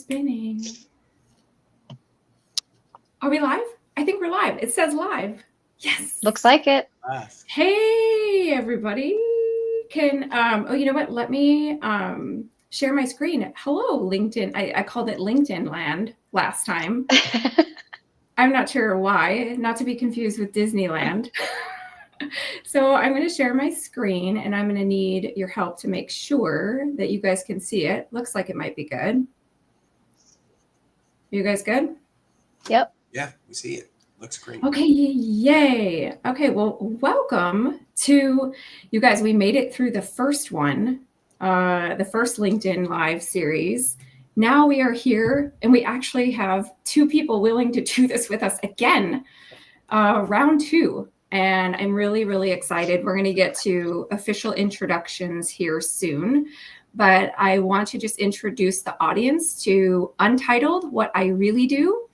spinning. Are we live? I think we're live. It says live. Yes. Looks like it. Hey, everybody. Oh, you know what? Let me share my screen. Hello, LinkedIn. I called it LinkedIn land last time. I'm not sure why, not to be confused with Disneyland. So I'm going to share my screen and I'm going to need your help to make sure that you guys can see it. Looks like it might be good. You guys good? Yep. Yeah, we see it. Looks great. Okay, yay. Okay, well, welcome to you guys. We made it through the first one, the first LinkedIn Live series. Now we are here and we actually have two people willing to do this with us again, round two. And I'm really, really excited. We're going to get to official introductions here soon. But I want to just introduce the audience to Untitled, what I really do,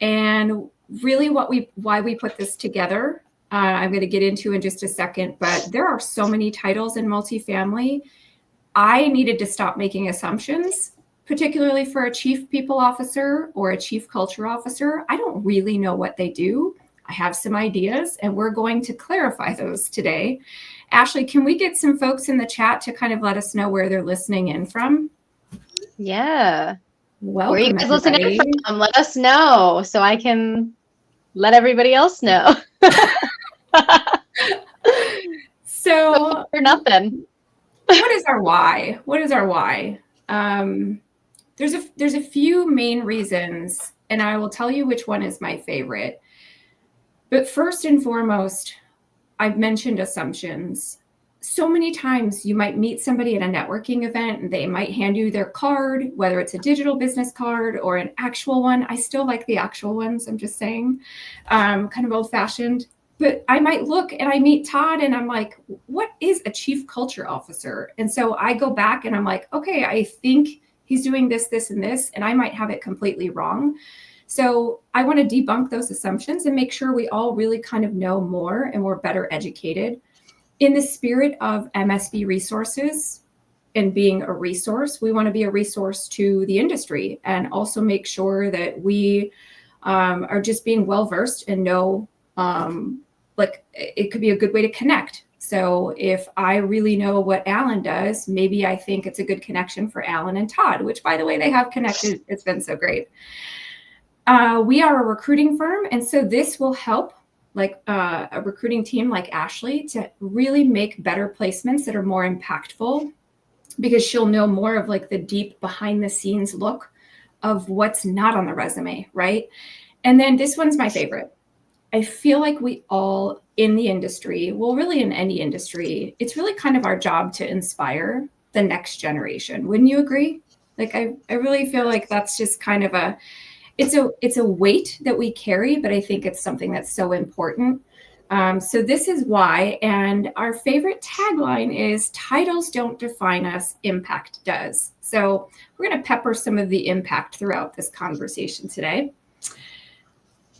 and really why we put this together. I'm going to get into in just a second, but there are so many titles in multifamily. I needed to stop making assumptions, particularly for a chief people officer or a chief culture officer. I don't really know what they do. I have some ideas, and we're going to clarify those today. Ashley, can we get some folks in the chat to kind of let us know where they're listening in from? Yeah. Welcome, where are you guys everybody. listening from? Let us know so I can let everybody else know. So for nothing. what is our why? What is our why? There's a few main reasons, and I will tell you which one is my favorite. But first and foremost, I've mentioned assumptions. So many times you might meet somebody at a networking event and they might hand you their card, whether it's a digital business card or an actual one. I still like the actual ones, I'm just saying, kind of old fashioned. But I might look and I meet Todd and I'm like, what is a chief culture officer? And so I go back and I'm like, okay, I think he's doing this, this, and this, and I might have it completely wrong. So I want to debunk those assumptions and make sure we all really kind of know more and we're better educated. In the spirit of MSB Resources and being a resource, we want to be a resource to the industry and also make sure that we are just being well-versed and know, like it could be a good way to connect. So if I really know what Alan does, maybe I think it's a good connection for Alan and Todd, which by the way, they have connected. It's been so great. We are a recruiting firm, and so this will help like a recruiting team like Ashley to really make better placements that are more impactful, because she'll know more of like the deep behind the scenes look of what's not on the resume, right? And then this one's my favorite. I feel like we all in the industry, well, really in any industry, it's really kind of our job to inspire the next generation. Wouldn't you agree? Like I really feel like that's just kind of it's a weight that we carry, but I think it's something that's so important. So this is why, and our favorite tagline is titles don't define us, impact does. So we're going to pepper some of the impact throughout this conversation today.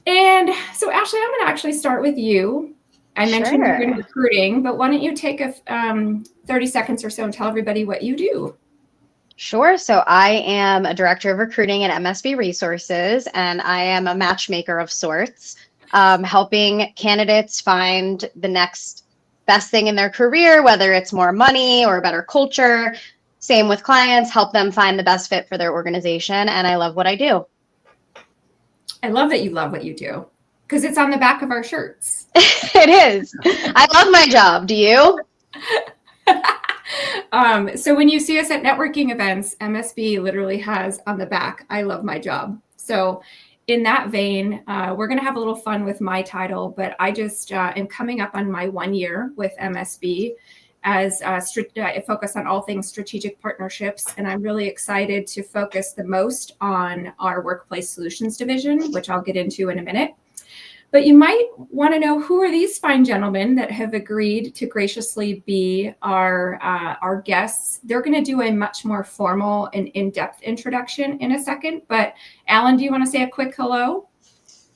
And so Ashley, I'm going to actually start with you. I mentioned you're in recruiting, but why don't you take 30 seconds or so and tell everybody what you do? Sure. So I am a director of recruiting at MSB Resources, and I am a matchmaker of sorts, helping candidates find the next best thing in their career, whether it's more money or a better culture. Same with clients, help them find the best fit for their organization. And I love what I do. I love that you love what you do, because it's on the back of our shirts. It is. I love my job. Do you? So when you see us at networking events, MSB literally has on the back, I love my job. So in that vein, we're going to have a little fun with my title, but I just am coming up on my 1 year with MSB as I focus on all things strategic partnerships. And I'm really excited to focus the most on our workplace solutions division, which I'll get into in a minute. But you might want to know, who are these fine gentlemen that have agreed to graciously be our guests? They're going to do a much more formal and in-depth introduction in a second. But Alan, do you want to say a quick hello?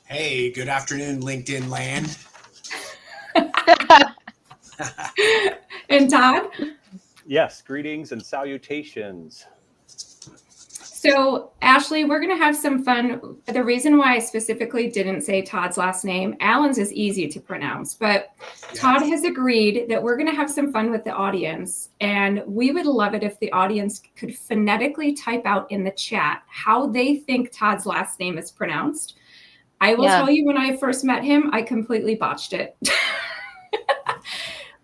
Hey, good afternoon, LinkedIn land. And Todd? Yes, greetings and salutations. So Ashley, we're going to have some fun. The reason why I specifically didn't say Todd's last name, Alan's is easy to pronounce, but Todd has agreed that we're going to have some fun with the audience. And we would love it if the audience could phonetically type out in the chat how they think Todd's last name is pronounced. I will tell you, when I first met him, I completely botched it.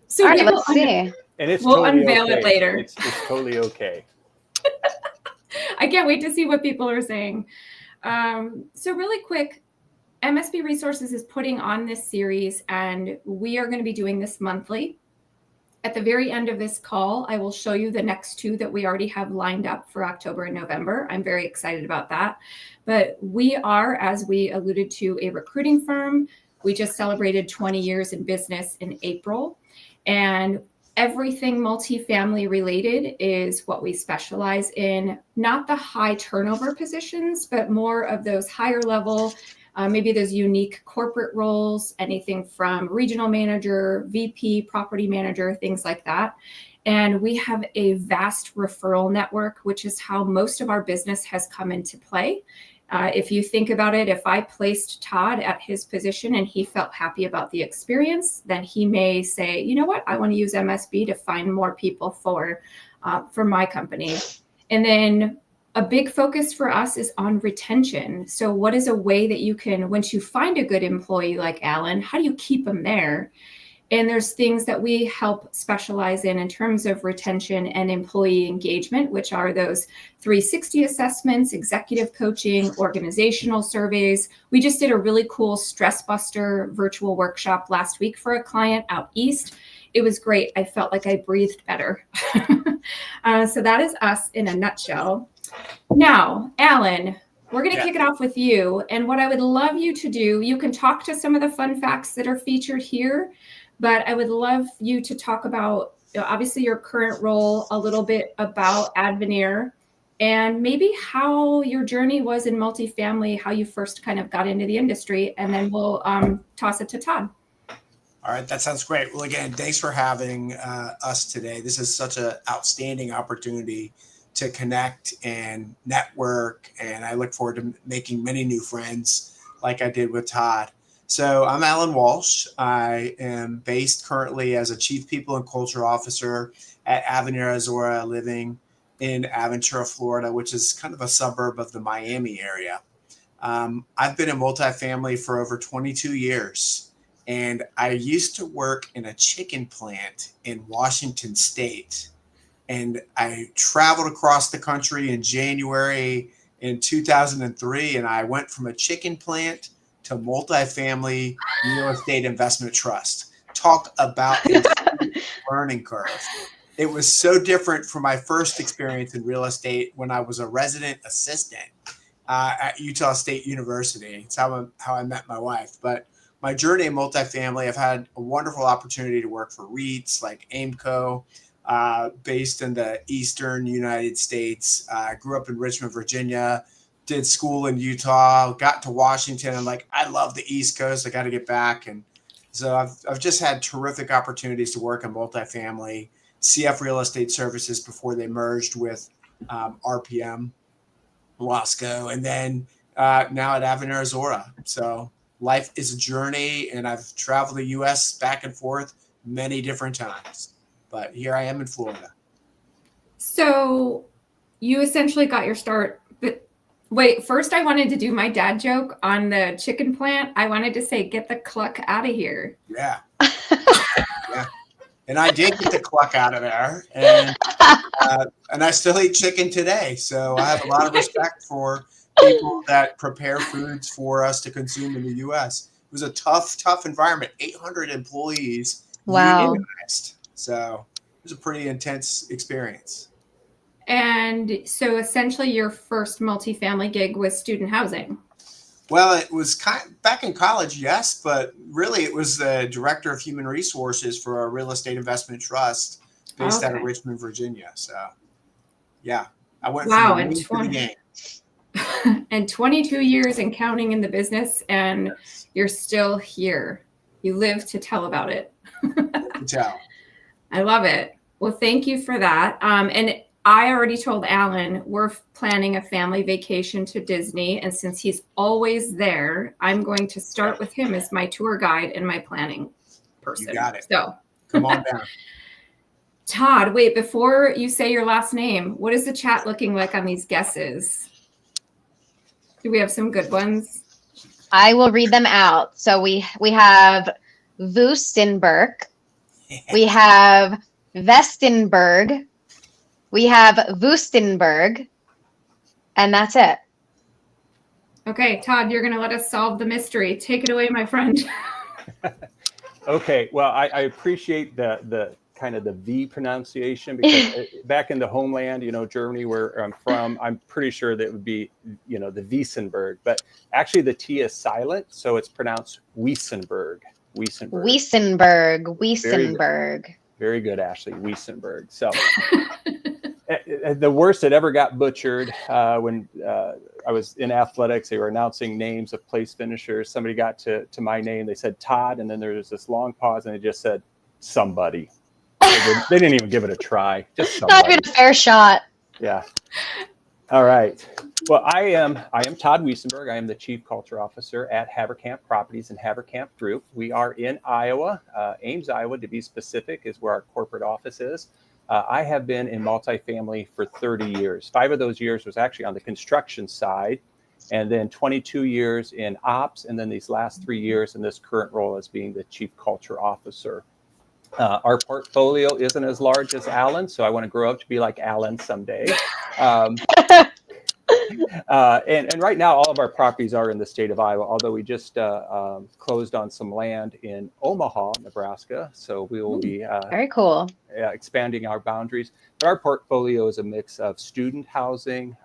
So all right, let's see. And we'll totally unveil okay. it later. It's totally okay. I can't wait to see what people are saying. So really quick, MSB Resources is putting on this series, and we are going to be doing this monthly. At the very end of this call, I will show you the next two that we already have lined up for October and November. I'm very excited about that. But we are, as we alluded to, a recruiting firm. We just celebrated 20 years in business in April. And everything multifamily related is what we specialize in, not the high turnover positions, but more of those higher level, maybe those unique corporate roles, anything from regional manager, VP, property manager, things like that. And we have a vast referral network, which is how most of our business has come into play. If you think about it, if I placed Todd at his position and he felt happy about the experience, then he may say, you know what, I want to use MSB to find more people for my company. And then a big focus for us is on retention. So what is a way that you can, once you find a good employee like Alan, how do you keep them there? And there's things that we help specialize in terms of retention and employee engagement, which are those 360 assessments, executive coaching, organizational surveys. We just did a really cool stress buster virtual workshop last week for a client out east. It was great. I felt like I breathed better. So that is us in a nutshell. Now, Alan, we're going to kick it off with you. And what I would love you to do, you can talk to some of the fun facts that are featured here, but I would love you to talk about, obviously, your current role, a little bit about Advenir, and maybe how your journey was in multifamily, how you first kind of got into the industry, and then we'll toss it to Todd. All right, that sounds great. Well, again, thanks for having us today. This is such an outstanding opportunity to connect and network, and I look forward to making many new friends like I did with Todd. So I'm Alan Walsh. I am based currently as a Chief People and Culture Officer at Advenir Azora, living in Aventura, Florida, which is kind of a suburb of the Miami area. I've been in multifamily for over 22 years, and I used to work in a chicken plant in Washington State. And I traveled across the country in January in 2003, and I went from a chicken plant to multifamily real estate investment trust. Talk about a learning curve. It was so different from my first experience in real estate when I was a resident assistant at Utah State University. It's how I met my wife. But my journey in multifamily, I've had a wonderful opportunity to work for REITs like 𝗨𝗏𝘁𝗶𝘁, based in the eastern United States. I grew up in Richmond, Virginia, did school in Utah, got to Washington. I'm like, I love the East Coast. I got to get back. And so I've just had terrific opportunities to work in multifamily, CF Real Estate Services before they merged with RPM, Wasco, and then now at Advenir Azora. So life is a journey, and I've traveled the U.S. back and forth many different times. But here I am in Florida. So you essentially got your start. But wait, first I wanted to do my dad joke on the chicken plant. I wanted to say, get the cluck out of here. Yeah. Yeah. And I did get the cluck out of there. And I still eat chicken today. So I have a lot of respect for people that prepare foods for us to consume in the U.S. It was a tough environment. 800 employees. Wow. Unionized. So it was a pretty intense experience. And so essentially your first multifamily gig was student housing. Well, it was back in college, yes, but really it was the director of human resources for a real estate investment trust based out of Richmond, Virginia. So, yeah, I went from the to the game. And 22 years and counting in the business, and you're still here. You live to tell about it. Tell. I love it. Well, thank you for that. And I already told Alan we're planning a family vacation to Disney. And since he's always there, I'm going to start with him as my tour guide and my planning person. You got it. So come on down. Todd, wait, before you say your last name, what is the chat looking like on these guesses? Do we have some good ones? I will read them out. So we have Wuestenberg, we have Wuestenberg, we have Wuestenberg, and that's it. Okay, Todd, you're going to let us solve the mystery. Take it away, my friend. Okay, well, I appreciate the kind of the V pronunciation, because back in the homeland, Germany, where I'm from, I'm pretty sure that it would be, the Wiesenberg, but actually the T is silent, so it's pronounced Wiesenberg. Wuestenberg. Very good, Ashley. Wiesenberg. So the worst that ever got butchered when I was in athletics, they were announcing names of place finishers. Somebody got to my name. They said Todd, and then there was this long pause, and they just said somebody. They didn't even give it a try. Just somebody. Not even a fair shot. Yeah. All right. Well, I am Todd Wuestenberg. I am the Chief Culture Officer at Haverkamp Properties and Haverkamp Group. We are in Iowa, Ames, Iowa, to be specific, is where our corporate office is. I have been in multifamily for 30 years. 5 of those years was actually on the construction side, and then 22 years in ops, and then these last 3 years in this current role as being the Chief Culture Officer. Our portfolio isn't as large as Alan, so I want to grow up to be like Alan someday. And right now, all of our properties are in the state of Iowa, although we just closed on some land in Omaha, Nebraska. So we will be very cool. Expanding our boundaries. But our portfolio is a mix of student housing,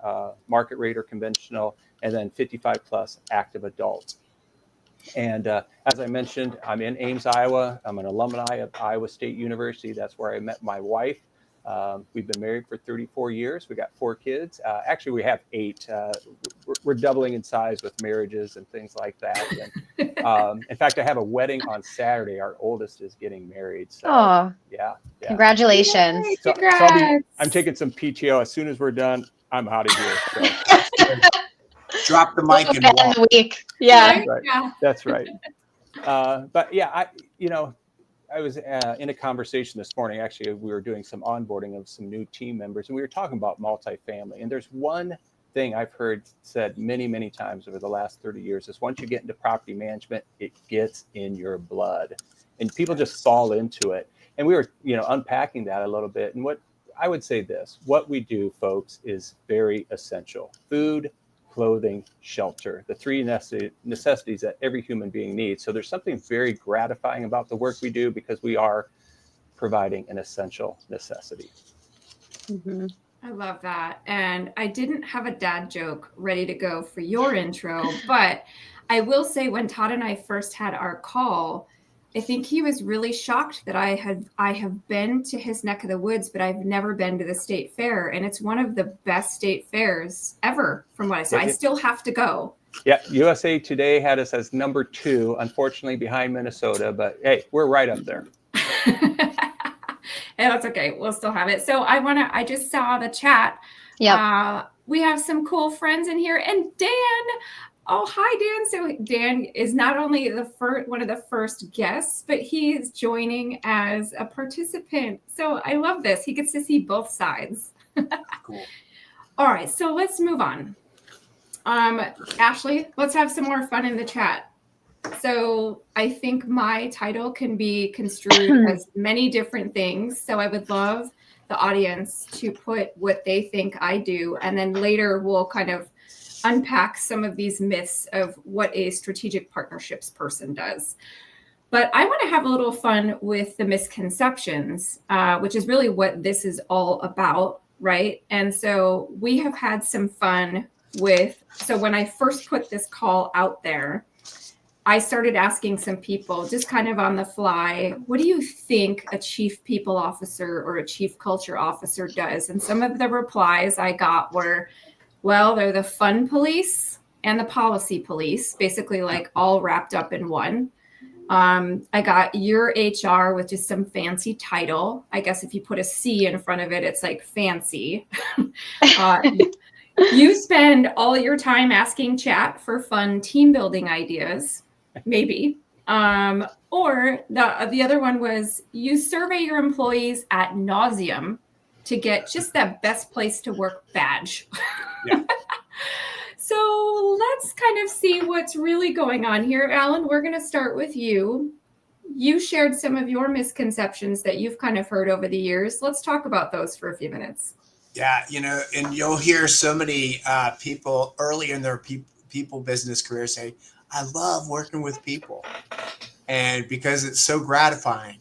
market rate or conventional, and then 55 plus active adult. And as I mentioned, I'm in Ames, Iowa. I'm an alumni of Iowa State University. That's where I met my wife. We've been married for 34 years. We got 4 kids. Actually, we have 8. We're doubling in size with marriages and things like that. And, in fact, I have a wedding on Saturday. Our oldest is getting married. So, yeah. Congratulations. Yay, So I'm taking some PTO. As soon as we're done, I'm out of here. So. Drop the mic and walk. The week. Yeah. Right. Yeah. That's right. But yeah, I was in a conversation this morning. Actually, we were doing some onboarding of some new team members, and we were talking about multifamily. And there's one thing I've heard said many, many times over the last 30 years is once you get into property management, it gets in your blood, and people just fall into it. And we were, unpacking that a little bit. And what I would say what we do, folks, is very essential. Food, clothing, shelter, the 3 necessities that every human being needs. So there's something very gratifying about the work we do because we are providing an essential necessity. Mm-hmm. I love that. And I didn't have a dad joke ready to go for your intro, but I will say when Todd and I first had our call, I think he was really shocked that I have been to his neck of the woods, but I've never been to the state fair. And it's one of the best state fairs ever, from what I saw. I still have to go. Yeah, USA Today had us as number 2, unfortunately behind Minnesota, but hey, we're right up there. And that's okay. We'll still have it. So I just saw the chat. Yeah. We have some cool friends in here. And Dan, oh, hi, Dan. So Dan is not only one of the first guests, but he is joining as a participant. So I love this. He gets to see both sides. Cool. All right. So let's move on. Ashley, let's have some more fun in the chat. So I think my title can be construed as many different things. So I would love the audience to put what they think I do. And then later we'll kind of unpack some of these myths of what a strategic partnerships person does. But I want to have a little fun with the misconceptions, which is really what this is all about, right? And so we have had some fun so when I first put this call out there, I started asking some people just kind of on the fly, what do you think a chief people officer or a chief culture officer does? And some of the replies I got were, well, they're the fun police and the policy police, basically like all wrapped up in one. I got your HR with just some fancy title. I guess if you put a C in front of it, it's like fancy. You spend all your time asking chat for fun team building ideas, maybe. Or the other one was you survey your employees ad nauseum to get just that best place to work badge. Yeah. So let's kind of see what's really going on here. Alan, we're going to start with you. You shared some of your misconceptions that you've kind of heard over the years. Let's talk about those for a few minutes. Yeah, and you'll hear so many people early in their people business career say, I love working with people. And because it's so gratifying.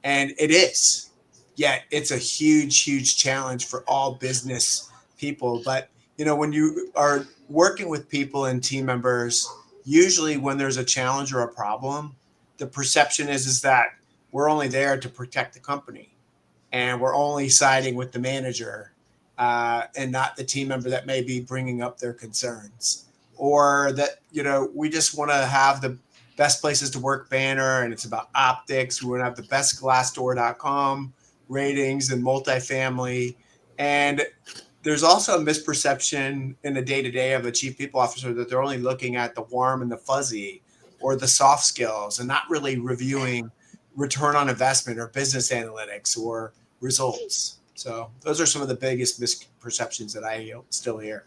And it is. Yet it's a huge, huge challenge for all business people. But, when you are working with people and team members, usually when there's a challenge or a problem, the perception is that we're only there to protect the company. And we're only siding with the manager and not the team member that may be bringing up their concerns. Or that, we just want to have the best places to work banner and it's about optics. We want to have the best Glassdoor.com ratings and multifamily. And there's also a misperception in the day-to-day of a chief people officer that they're only looking at the warm and the fuzzy or the soft skills and not really reviewing return on investment or business analytics or results. So those are some of the biggest misperceptions that I still hear.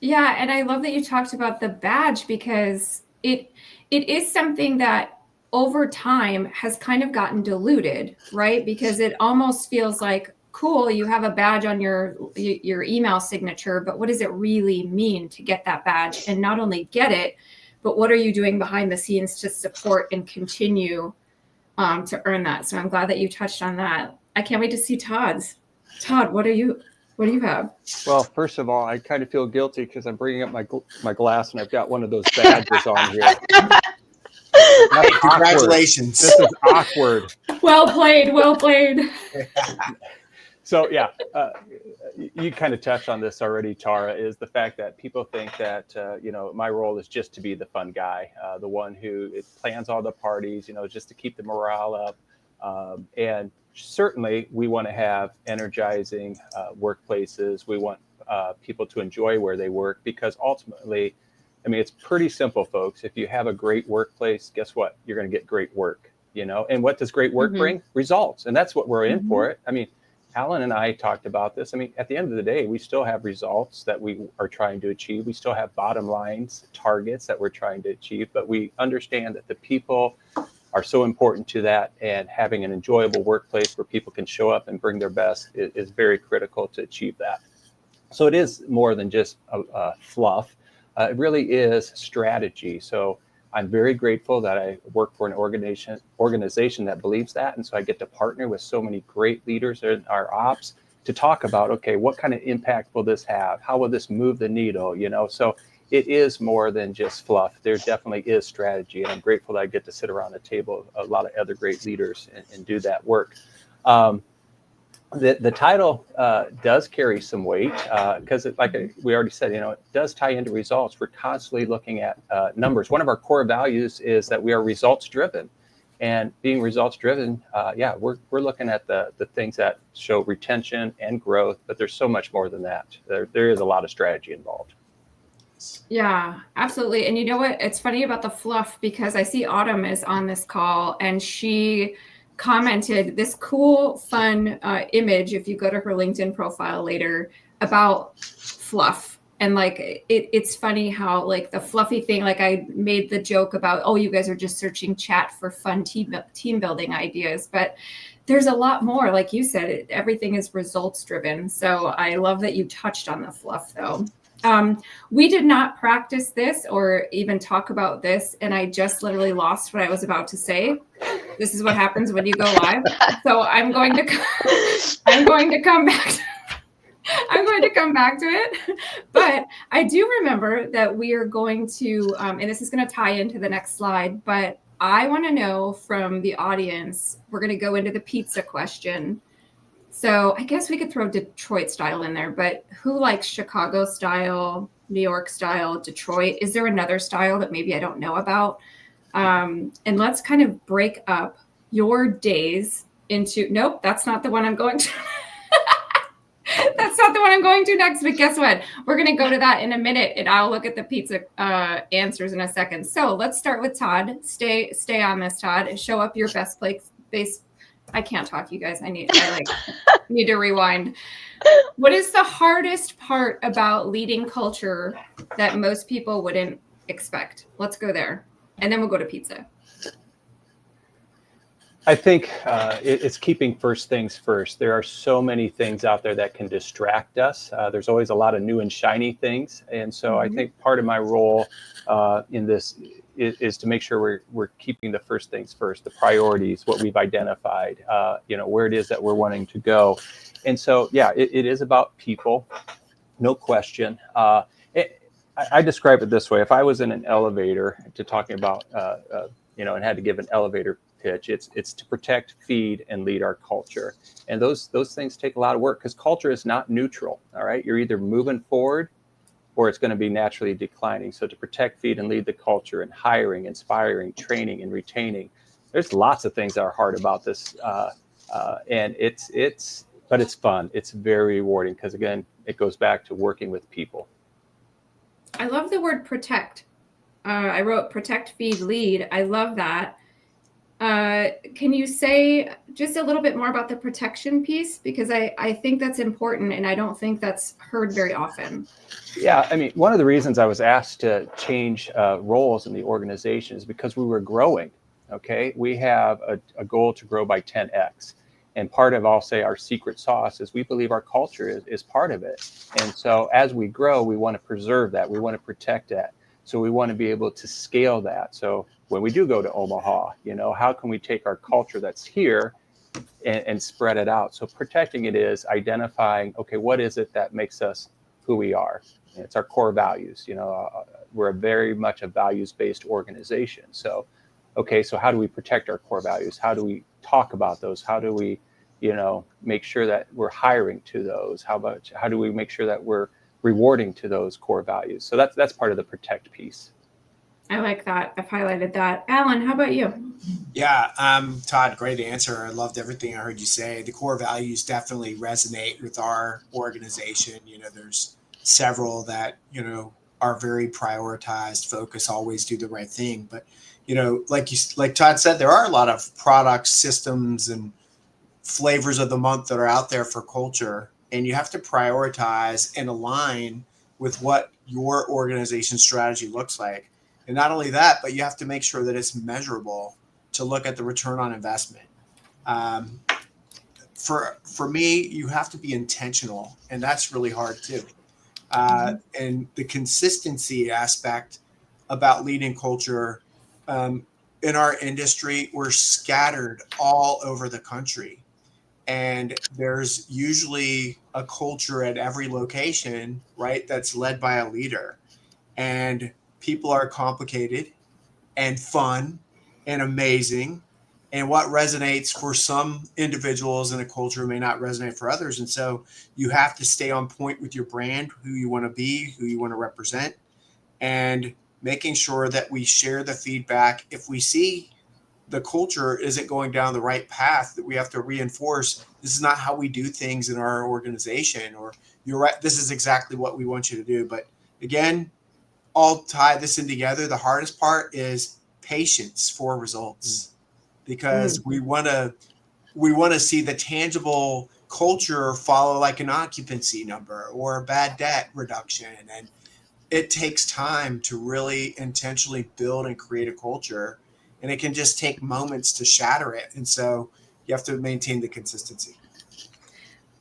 Yeah, and I love that you talked about the badge because it is something that over time has kind of gotten diluted, right? Because it almost feels like, cool, you have a badge on your email signature, but what does it really mean to get that badge? And not only get it, but what are you doing behind the scenes to support and continue to earn that? So I'm glad that you touched on that. I can't wait to see Todd's. Todd, what do you have? Well, first of all, I kind of feel guilty because I'm bringing up my glass and I've got one of those badges on here. Congratulations. This is awkward. Well played. Well played. So yeah, you kind of touched on this already, Tara, is the fact that people think that, my role is just to be the fun guy, the one who plans all the parties, just to keep the morale up. And certainly we want to have energizing workplaces. We want people to enjoy where they work because ultimately, it's pretty simple, folks. If you have a great workplace, guess what? You're going to get great work, and what does great work bring? Results. And that's what we're in for it. Alan and I talked about this. At the end of the day, we still have results that we are trying to achieve. We still have bottom lines, targets that we're trying to achieve, but we understand that the people are so important to that, and having an enjoyable workplace where people can show up and bring their best is very critical to achieve that. So it is more than just fluff. It really is strategy. So I'm very grateful that I work for an organization that believes that. And so I get to partner with so many great leaders in our ops to talk about, okay, what kind of impact will this have? How will this move the needle? So it is more than just fluff. There definitely is strategy. And I'm grateful that I get to sit around a table with a lot of other great leaders and do that work. The title does carry some weight because, we already said, it does tie into results. We're constantly looking at numbers. One of our core values is that we are results driven, and being results driven, we're looking at the things that show retention and growth. But there's so much more than that. There is a lot of strategy involved. Yeah, absolutely. And you know what? It's funny about the fluff because I see Autumn is on this call and she commented this cool, fun image, if you go to her LinkedIn profile later, about fluff. And it's funny how the fluffy thing, I made the joke about, oh, you guys are just searching chat for fun team building ideas. But there's a lot more. Like you said, everything is results driven. So I love that you touched on the fluff though. We did not practice this or even talk about this, and I just literally lost what I was about to say. This is what happens when you go live. So I'm going to come back. I'm going to come back to it. But I do remember that we are going to, and this is going to tie into the next slide, but I want to know from the audience, we're going to go into the pizza question. So I guess we could throw Detroit style in there, but who likes Chicago style, New York style, Detroit? Is there another style that maybe I don't know about? And let's kind of break up your days into, nope, that's not the one I'm going to. That's not the one I'm going to next, but guess what? We're going to go to that in a minute, and I'll look at the pizza answers in a second. So let's start with Todd. Stay on this, Todd, and show up your best place. I can't talk, you guys. I need to rewind. What is the hardest part about leading culture that most people wouldn't expect? Let's go there, and then we'll go to pizza. I think it's keeping first things first. There are so many things out there that can distract us. There's always a lot of new and shiny things. And so I think part of my role in this is to make sure we're keeping the first things first, the priorities, what we've identified, where it is that we're wanting to go. And so, yeah, it is about people, no question. I describe it this way. If I was in an elevator to talking about, and had to give an elevator pitch, it's to protect, feed, and lead our culture. And those things take a lot of work because culture is not neutral. All right. You're either moving forward or it's going to be naturally declining. So to protect, feed, and lead the culture and hiring, inspiring, training, and retaining, there's lots of things that are hard about this. And but it's fun. It's very rewarding because, again, it goes back to working with people. I love the word protect. I wrote protect, feed, lead. I love that. Can you say just a little bit more about the protection piece? Because I think that's important, and I don't think that's heard very often. Yeah, I mean, one of the reasons I was asked to change roles in the organization is because we were growing, okay? We have a goal to grow by 10x. And part of, I'll say, our secret sauce is we believe our culture is part of it. And so as we grow, we want to preserve that. We want to protect that. So we want to be able to scale that. So when we do go to Omaha, how can we take our culture that's here and spread it out? So protecting it is identifying, okay, what is it that makes us who we are? And it's our core values. We're very much a values-based organization. So, okay, so how do we protect our core values? How do we talk about those? How do we, make sure that we're hiring to those? How do we make sure that we're rewarding to those core values? So that's part of the protect piece. I like that. I've highlighted that. Alan, how about you? Yeah, Todd, great answer. I loved everything I heard you say. The core values definitely resonate with our organization. There's several that, are very prioritized, focus, always do the right thing. But, like Todd said, there are a lot of products, systems, and flavors of the month that are out there for culture. And you have to prioritize and align with what your organization's strategy looks like. And not only that, but you have to make sure that it's measurable to look at the return on investment. For me, you have to be intentional, and that's really hard too. And the consistency aspect about leading culture in our industry, we're scattered all over the country. And there's usually a culture at every location, right, that's led by a leader. And people are complicated and fun and amazing. And what resonates for some individuals in a culture may not resonate for others. And so you have to stay on point with your brand, who you want to be, who you want to represent, and making sure that we share the feedback. If we see the culture isn't going down the right path, that we have to reinforce, this is not how we do things in our organization, or you're right, this is exactly what we want you to do. But again, I'll tie this in together. The hardest part is patience for results, because we want to see the tangible culture follow like an occupancy number or a bad debt reduction. And it takes time to really intentionally build and create a culture, and it can just take moments to shatter it. And so you have to maintain the consistency.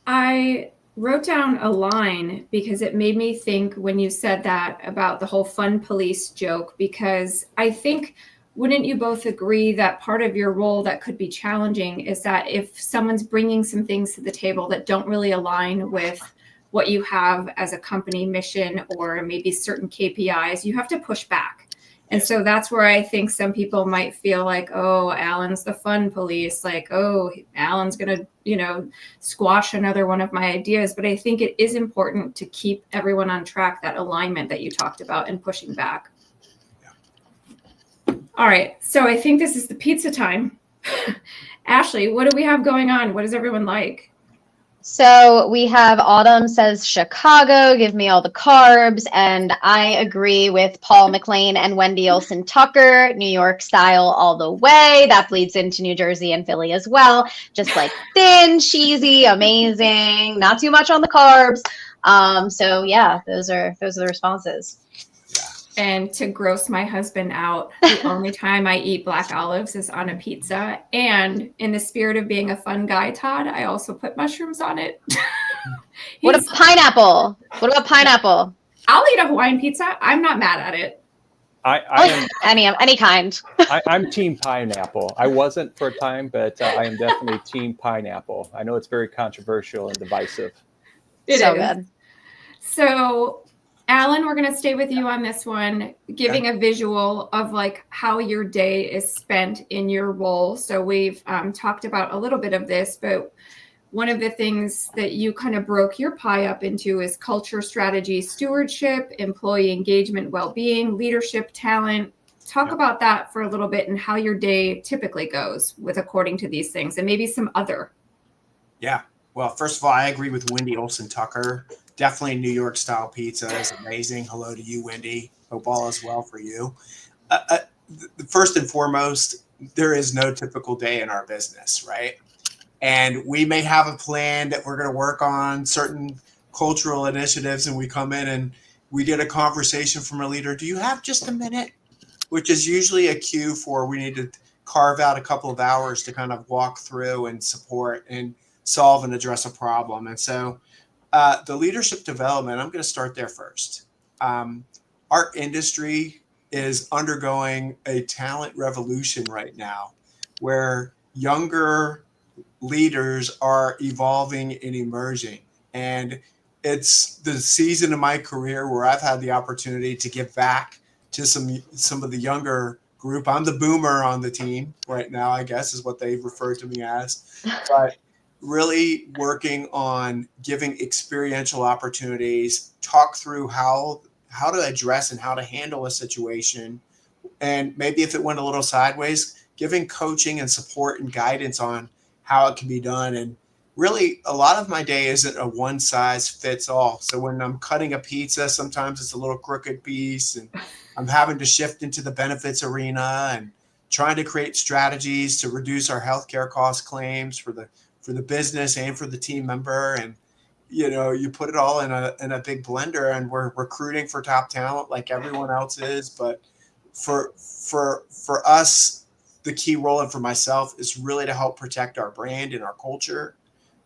I wrote down a line because it made me think when you said that about the whole fun police joke, because I think, wouldn't you both agree that part of your role that could be challenging is that if someone's bringing some things to the table that don't really align with what you have as a company mission or maybe certain KPIs, you have to push back. And so that's where I think some people might feel like, oh, Alan's the fun police, like, oh, Alan's going to, squash another one of my ideas. But I think it is important to keep everyone on track, that alignment that you talked about, and pushing back. Yeah. All right. So I think this is the pizza time. Ashley, what do we have going on? What does everyone like? So we have Autumn says Chicago, give me all the carbs. And I agree with 𝗨𝗪𝘁𝗨 and Wendy Olson Tucker, New York style all the way. That bleeds into New Jersey and Philly as well. Just like thin, cheesy, amazing, not too much on the carbs. So yeah, those are the responses. And to gross my husband out, the only time I eat black olives is on a pizza. And in the spirit of being a fun guy, Todd, I also put mushrooms on it. What about pineapple? What about pineapple? I'll eat a Hawaiian pizza. I'm not mad at it. I am any kind. I'm team pineapple. I wasn't for a time, but I am definitely team pineapple. I know it's very controversial and divisive. It so is. Good. So Alan, we're going to stay with you on this one, giving a visual of like how your day is spent in your role. So we've talked about a little bit of this, but one of the things that you kind of broke your pie up into is culture, strategy, stewardship, employee engagement, well-being, leadership, talent. Talk about that for a little bit and how your day typically goes with according to these things and maybe some other. Yeah. Well, first of all, I agree with Wendy Olson Tucker. Definitely New York style pizza is amazing. Hello to you, Wendy. Hope all is well for you. First and foremost, there is no typical day in our business, right? And we may have a plan that we're going to work on certain cultural initiatives, and we come in and we get a conversation from a leader. Do you have just a minute? Which is usually a cue for we need to carve out a couple of hours to kind of walk through and support and solve and address a problem. And so the leadership development, I'm going to start there first. Our industry is undergoing a talent revolution right now where younger leaders are evolving and emerging. And it's the season of my career where I've had the opportunity to give back to some of the younger group. I'm the boomer on the team right now, I guess is what they refer to me as. But really working on giving experiential opportunities, talk through how to address and how to handle a situation. And maybe if it went a little sideways, giving coaching and support and guidance on how it can be done. And really a lot of my day isn't a one size fits all. So when I'm cutting a pizza, sometimes it's a little crooked piece and I'm having to shift into the benefits arena and trying to create strategies to reduce our healthcare cost claims for the business and for the team member. And, you put it all in a big blender, and we're recruiting for top talent like everyone else is. But for us, the key role, and for myself, is really to help protect our brand and our culture,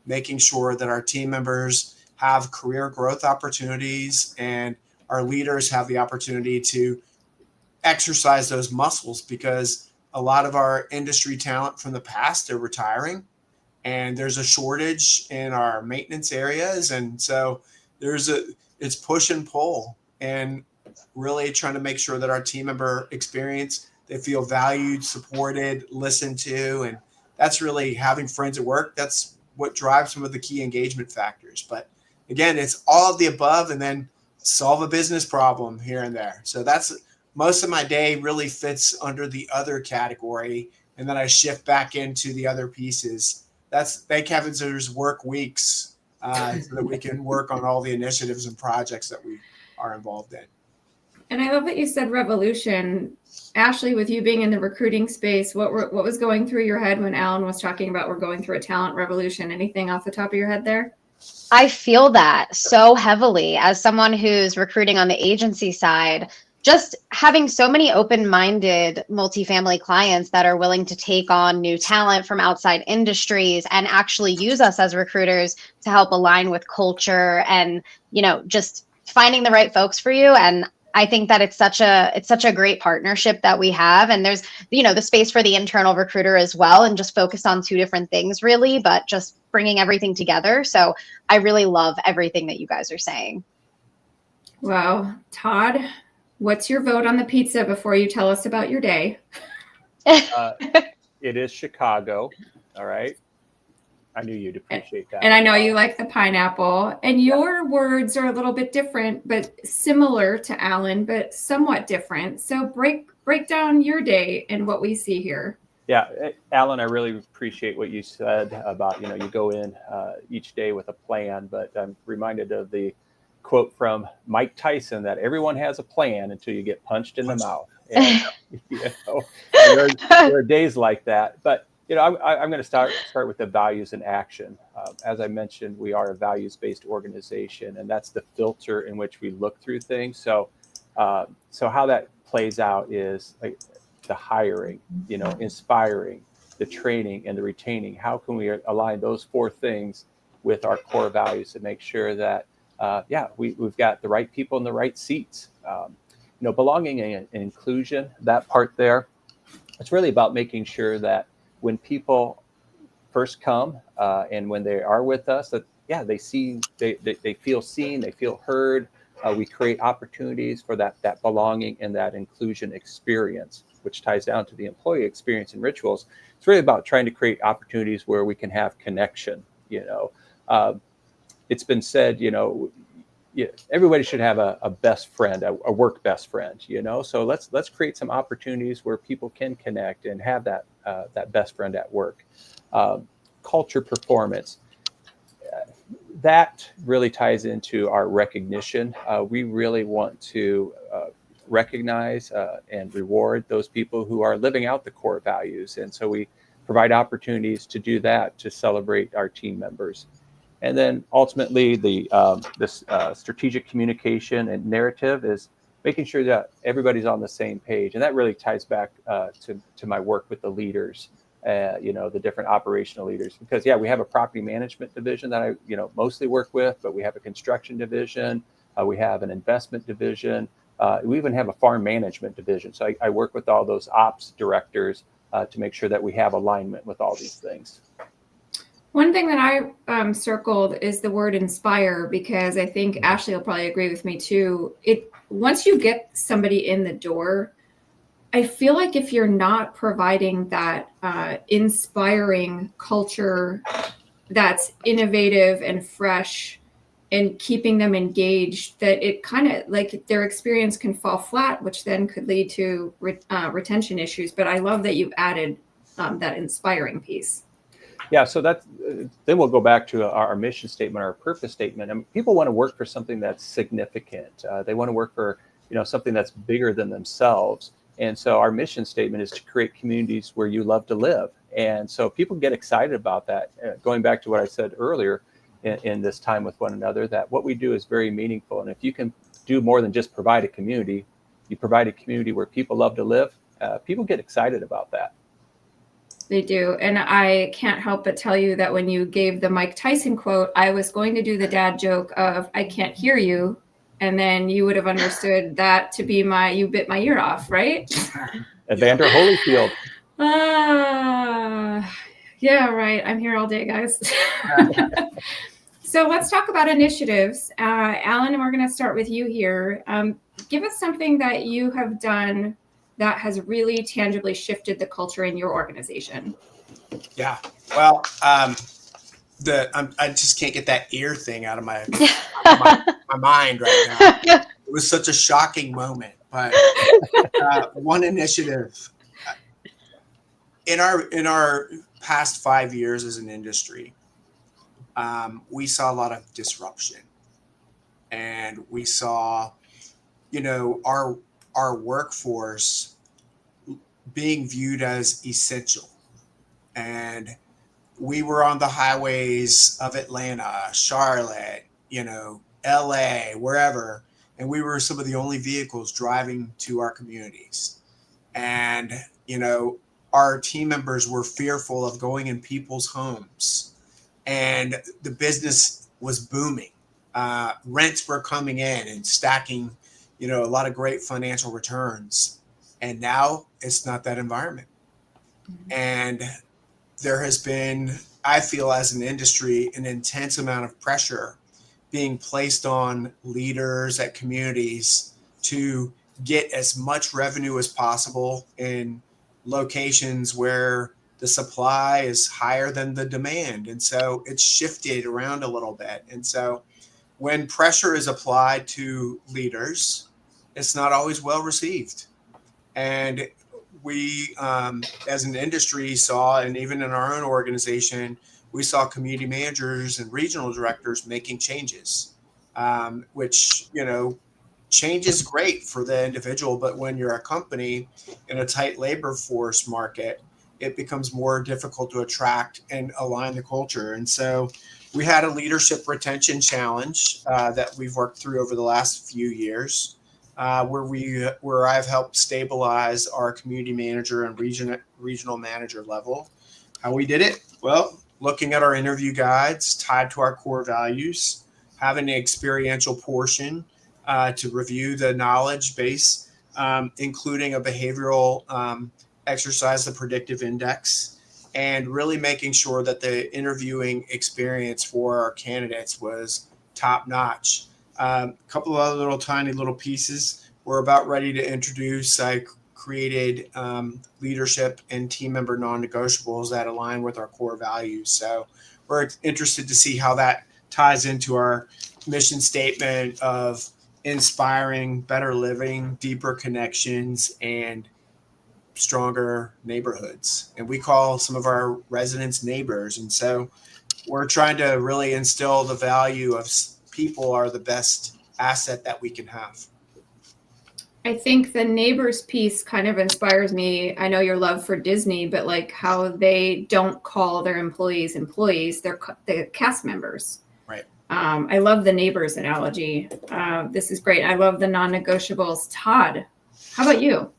making sure that our team members have career growth opportunities and our leaders have the opportunity to exercise those muscles, because a lot of our industry talent from the past are retiring and there's a shortage in our maintenance areas. And so it's push and pull, and really trying to make sure that our team member experience, they feel valued, supported, listened to. And that's really having friends at work. That's what drives some of the key engagement factors. But again, it's all of the above, and then solve a business problem here and there. So that's most of my day really fits under the other category. And then I shift back into the other pieces. Thank heavens there's work weeks so that we can work on all the initiatives and projects that we are involved in. And I love that you said revolution. Ashley, with you being in the recruiting space, what was going through your head when Alan was talking about we're going through a talent revolution? Anything off the top of your head there? I feel that so heavily as someone who's recruiting on the agency side. Just having so many open-minded multifamily clients that are willing to take on new talent from outside industries and actually use us as recruiters to help align with culture and, just finding the right folks for you. And I think that it's such a great partnership that we have. And there's, the space for the internal recruiter as well, and just focused on two different things really, but just bringing everything together. So I really love everything that you guys are saying. Wow. Todd, what's your vote on the pizza before you tell us about your day? It is Chicago. All right. I knew you'd appreciate that. And I know you like the pineapple. And your words are a little bit different, but similar to Alan, but somewhat different. So break down your day and what we see here. Yeah, Alan, I really appreciate what you said about, you go in each day with a plan, but I'm reminded of the quote from Mike Tyson that everyone has a plan until you get punched in the mouth. And, there are days like that. But, I'm going to start with the values in action. As I mentioned, we are a values-based organization, and that's the filter in which we look through things. So how that plays out is like the hiring, inspiring, the training, and the retaining. How can we align those four things with our core values to make sure that, we've got the right people in the right seats? Belonging and inclusion, that part there, it's really about making sure that when people first come and when they are with us, that they feel seen, they feel heard. We create opportunities for that belonging and that inclusion experience, which ties down to the employee experience and rituals. It's really about trying to create opportunities where we can have connection. It's been said, everybody should have a best friend, a work best friend, so let's create some opportunities where people can connect and have that best friend at work. Culture performance, that really ties into our recognition. We really want to recognize and reward those people who are living out the core values, and so we provide opportunities to do that, to celebrate our team members. And then ultimately, the strategic communication and narrative is making sure that everybody's on the same page. And that really ties back to my work with the leaders, the different operational leaders. Because, we have a property management division that I, mostly work with, but we have a construction division. We have an investment division. We even have a farm management division. So I work with all those ops directors to make sure that we have alignment with all these things. One thing that I circled is the word inspire, because I think Ashley will probably agree with me too. Once you get somebody in the door, I feel like if you're not providing that inspiring culture that's innovative and fresh and keeping them engaged, that it kind of like their experience can fall flat, which then could lead to retention issues. But I love that you've added that inspiring piece. Yeah, so then we'll go back to our mission statement, our purpose statement. And people want to work for something that's significant. They want to work for something that's bigger than themselves. And so our mission statement is to create communities where you love to live. And so people get excited about that. Going back to what I said earlier in this time with one another, that what we do is very meaningful. And if you can do more than just provide a community, you provide a community where people love to live, people get excited about that. They do. And I can't help but tell you that when you gave the Mike Tyson quote, I was going to do the dad joke of, I can't hear you. And then you would have understood that to be you bit my ear off, right? Evander Holyfield. Yeah, right. I'm here all day, guys. So let's talk about initiatives. Alan, we're going to start with you here. Give us something that you have done that has really tangibly shifted the culture in your organization. Yeah. Well, I just can't get that ear thing out of my mind right now. It was such a shocking moment. But one initiative in our past 5 years as an industry, we saw a lot of disruption, and we saw, our workforce being viewed as essential. And we were on the highways of Atlanta, Charlotte, LA, wherever. And we were some of the only vehicles driving to our communities. And, our team members were fearful of going in people's homes, and the business was booming. Rents were coming in and stacking, a lot of great financial returns. And now it's not that environment. Mm-hmm. And there has been, I feel as an industry, an intense amount of pressure being placed on leaders at communities to get as much revenue as possible in locations where the supply is higher than the demand. And so it's shifted around a little bit. And so when pressure is applied to leaders, it's not always well received. And we, as an industry, saw, and even in our own organization, we saw community managers and regional directors making changes, which, change is great for the individual, but when you're a company in a tight labor force market, it becomes more difficult to attract and align the culture. And so we had a leadership retention challenge that we've worked through over the last few years, where I've helped stabilize our community manager and regional manager level. How we did it? Well, looking at our interview guides tied to our core values, having an experiential portion to review the knowledge base, including a behavioral exercise, the predictive index, and really making sure that the interviewing experience for our candidates was top notch. A couple of other tiny little pieces we're about ready to introduce. I created leadership and team member non-negotiables that align with our core values. So we're interested to see how that ties into our mission statement of inspiring better living, deeper connections, and stronger neighborhoods. And we call some of our residents neighbors. And so we're trying to really instill the value of people are the best asset that we can have. I think the neighbors piece kind of inspires me. I know your love for Disney, but like how they don't call their employees, they're the cast members. Right. I love the neighbors analogy. This is great. I love the non-negotiables. Todd, how about you?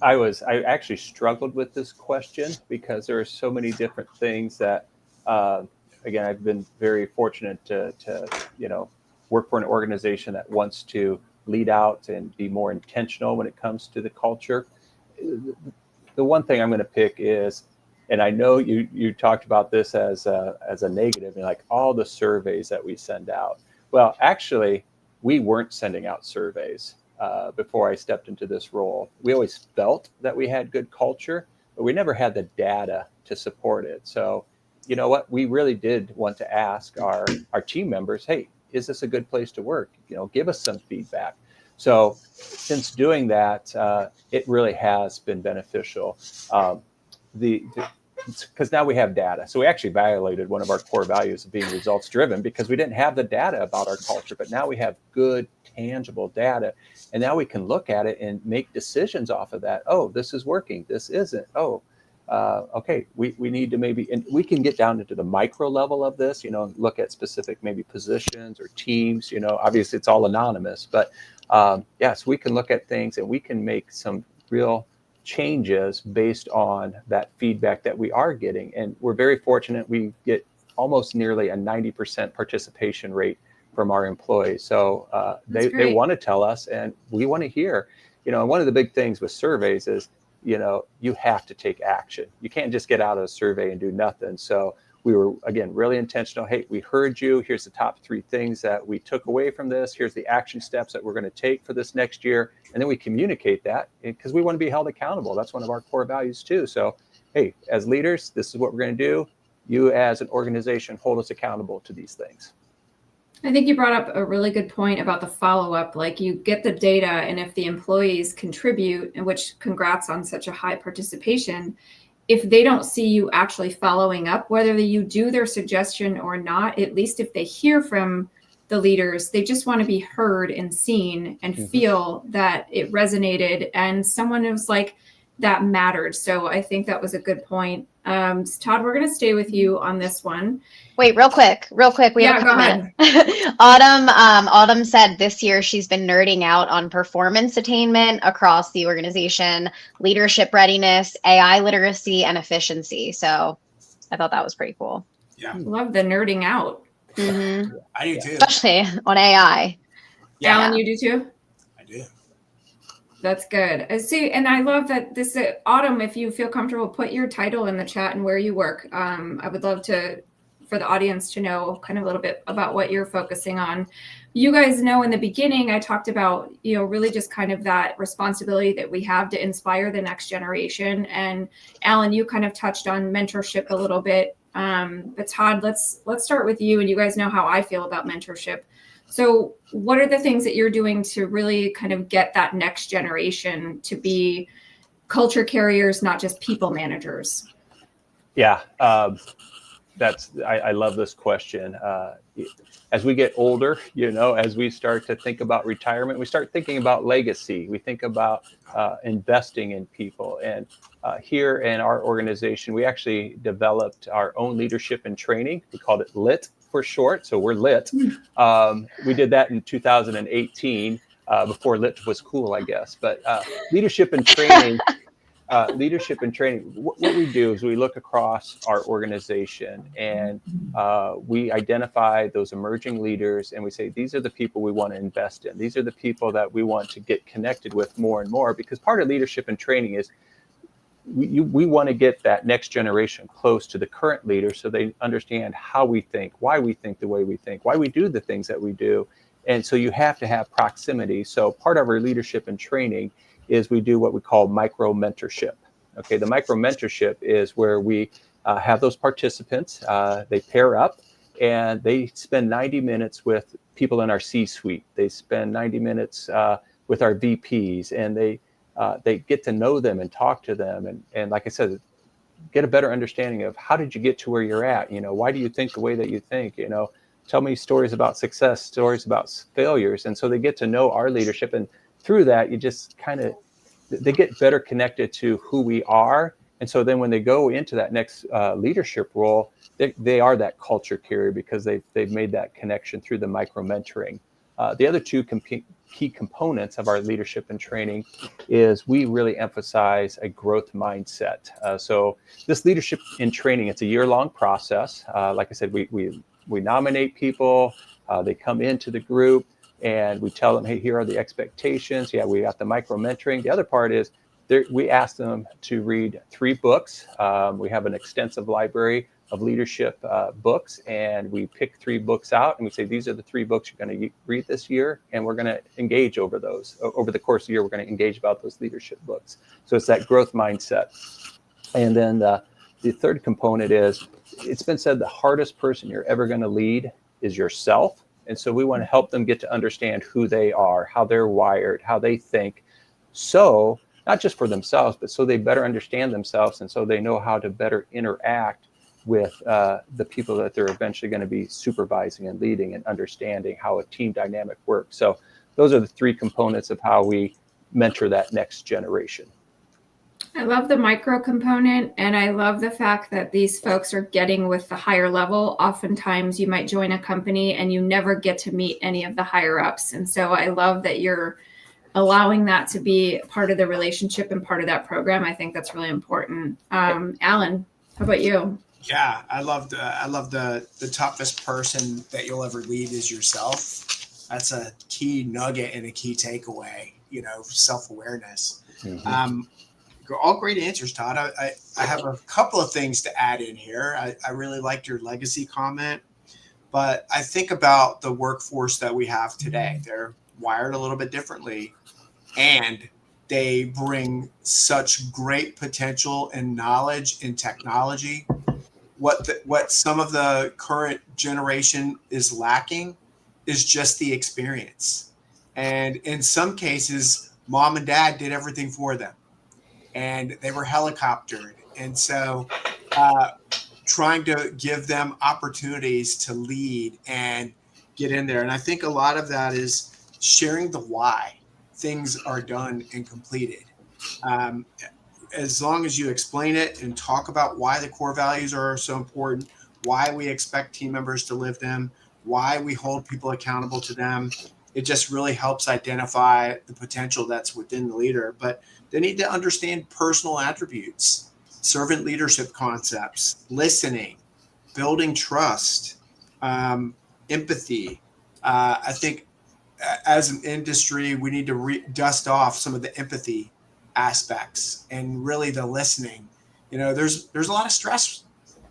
I actually struggled with this question because there are so many different things that, again, I've been very fortunate to work for an organization that wants to lead out and be more intentional when it comes to the culture. The one thing I'm going to pick is, and I know you talked about this as a negative, and like all the surveys that we send out. Well, actually, we weren't sending out surveys before I stepped into this role. We always felt that we had good culture, but we never had the data to support it. So, you know what? We really did want to ask our team members, hey, is this a good place to work? Give us some feedback. So since doing that, it really has been beneficial. Because now we have data. So we actually violated one of our core values of being results driven because we didn't have the data about our culture, but now we have good, tangible data. And now we can look at it and make decisions off of that. Oh, this is working. This isn't. Oh, okay. We need to maybe, and we can get down into the micro level of this, look at specific maybe positions or teams, obviously it's all anonymous, but yes, we can look at things and we can make some real changes based on that feedback that we are getting. And we're very fortunate. We get almost nearly a 90% participation rate from our employees. So they want to tell us and we want to hear, and one of the big things with surveys is, you have to take action. You can't just get out of a survey and do nothing. So we were, again, really intentional. Hey, we heard you. Here's the top 3 things that we took away from this. Here's the action steps that we're going to take for this next year. And then we communicate that because we want to be held accountable. That's one of our core values too. So, hey, as leaders, this is what we're going to do. You as an organization, hold us accountable to these things. I think you brought up a really good point about the follow-up. Like you get the data, and if the employees contribute, and which congrats on such a high participation, if they don't see you actually following up, whether you do their suggestion or not, at least if they hear from the leaders, they just want to be heard and seen and feel that it resonated and someone was like, that mattered. So I think that was a good point. Todd, we're going to stay with you on this one. Wait, real quick. We have a comment. Autumn said this year she's been nerding out on performance attainment across the organization, leadership readiness, AI literacy, and efficiency. So I thought that was pretty cool. Yeah. Love the nerding out. Mm-hmm. I do too. Especially on AI. Yeah. Alan, you do too? I do. That's good. See, and I love that this Autumn, if you feel comfortable, put your title in the chat and where you work. I would love for the audience to know kind of a little bit about what you're focusing on. you guys know in the beginning, I talked about, really just kind of that responsibility that we have to inspire the next generation. And Alan, you kind of touched on mentorship a little bit. But Todd, let's start with you, and you guys know how I feel about mentorship. So what are the things that you're doing to really kind of get that next generation to be culture carriers, not just people managers? Yeah, I love this question. As we get older, as we start to think about retirement, we start thinking about legacy. We think about investing in people. And here in our organization, we actually developed our own leadership and training. We called it LIT for short. So we're LIT. We did that in 2018, before LIT was cool, I guess. But leadership and training. What we do is we look across our organization, and we identify those emerging leaders, and we say, these are the people we want to invest in. These are the people that we want to get connected with more and more, because part of leadership and training is we want to get that next generation close to the current leader, so they understand how we think, why we think the way we think, why we do the things that we do. And so you have to have proximity. So part of our leadership and training is we do what we call micro mentorship. Okay, the micro mentorship is where we have those participants, they pair up, and they spend 90 minutes with people in our C-suite. They spend 90 minutes with our VPs, and they get to know them and talk to them. And like I said, get a better understanding of how did you get to where you're at? Why do you think the way that you think? Tell me stories about success, stories about failures. And so they get to know our leadership, and through that, you just they get better connected to who we are. And so then when they go into that next leadership role, they are that culture carrier, because they've made that connection through the micro mentoring. The other two key components of our leadership and training is we really emphasize a growth mindset. So this leadership in training, it's a year-long process. Like I said, we nominate people, they come into the group, and we tell them, hey, here are the expectations. Yeah, we got the micro mentoring. The other part is we ask them to read 3 books. We have an extensive library of leadership books, and we pick 3 books out, and we say, these are the 3 books you're going to read this year, and we're going to engage over those. Over the course of the year, we're going to engage about those leadership books. So it's that growth mindset. And then the third component is, it's been said the hardest person you're ever going to lead is yourself. And so we want to help them get to understand who they are, how they're wired, how they think. So not just for themselves, but so they better understand themselves, and so they know how to better interact with the people that they're eventually going to be supervising and leading, and understanding how a team dynamic works. So those are the 3 components of how we mentor that next generation. I love the micro component, and I love the fact that these folks are getting with the higher level. Oftentimes you might join a company and you never get to meet any of the higher ups. And so I love that you're allowing that to be part of the relationship and part of that program. I think that's really important. Alan, how about you? Yeah, I love the toughest person that you'll ever lead is yourself. That's a key nugget and a key takeaway, self-awareness. Mm-hmm. All great answers, Todd. I have a couple of things to add in here. I really liked your legacy comment, but I think about the workforce that we have today. They're wired a little bit differently, and they bring such great potential and knowledge in technology. What some of the current generation is lacking is just the experience. And in some cases, mom and dad did everything for them, and they were helicoptered. And so trying to give them opportunities to lead and get in there. And I think a lot of that is sharing the why things are done and completed. As long as you explain it and talk about why the core values are so important, why we expect team members to live them, why we hold people accountable to them, it just really helps identify the potential that's within the leader. But they need to understand personal attributes, servant leadership concepts, listening, building trust, empathy. I think as an industry, we need to dust off some of the empathy aspects and really the listening. There's a lot of stress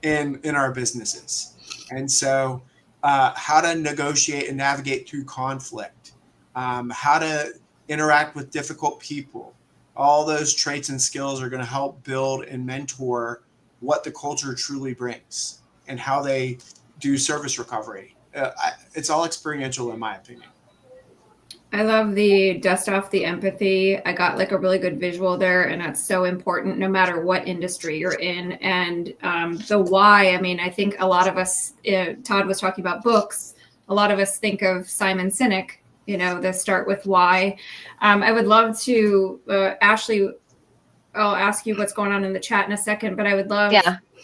in our businesses. And so how to negotiate and navigate through conflict, how to interact with difficult people. All those traits and skills are going to help build and mentor what the culture truly brings and how they do service recovery. It's all experiential, in my opinion. I love the dust off the empathy. I got like a really good visual there, and that's so important no matter what industry you're in. And the why, I mean, I think a lot of us, Todd was talking about books, a lot of us think of Simon Sinek, the start with why. I would love to, Ashley, I'll ask you what's going on in the chat in a second, but I would love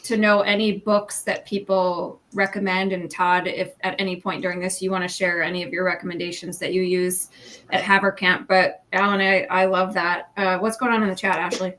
to know any books that people recommend. And Todd, if at any point during this you want to share any of your recommendations that you use at Haverkamp. But Alan, I love that. What's going on in the chat, Ashley?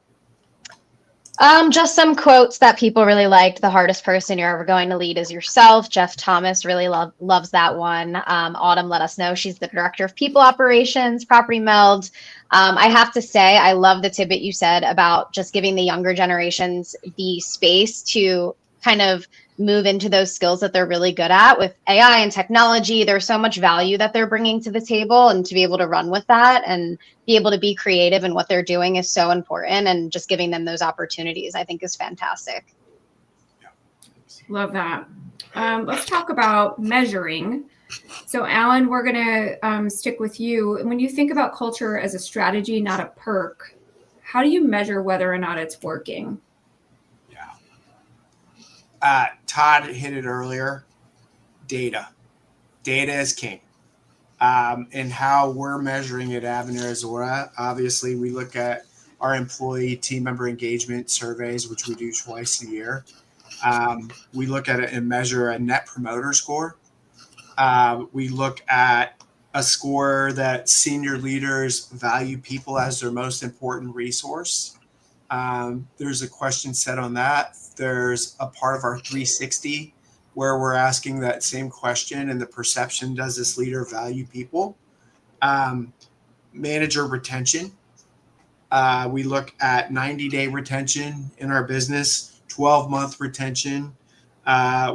Just some quotes that people really liked. The hardest person you're ever going to lead is yourself. Jeff Thomas really loves that one. Autumn let us know she's the director of people operations, Property Meld. I have to say, I love the tidbit you said about just giving the younger generations the space to kind of move into those skills that they're really good at with AI and technology. There's so much value that they're bringing to the table, and to be able to run with that and be able to be creative in what they're doing is so important. And just giving them those opportunities, I think, is fantastic. Love that. Let's talk about measuring. So Alan, we're going to stick with you. When you think about culture as a strategy, not a perk, how do you measure whether or not it's working? Todd hit it earlier. Data is king. And how we're measuring it at Advenir Azora, obviously we look at our employee team member engagement surveys, which we do twice a year. We look at it and measure a net promoter score. We look at a score that senior leaders value people as their most important resource. There's a question set on that. There's a part of our 360 where we're asking that same question and the perception, does this leader value people? Manager retention. We look at 90-day retention in our business, 12-month retention.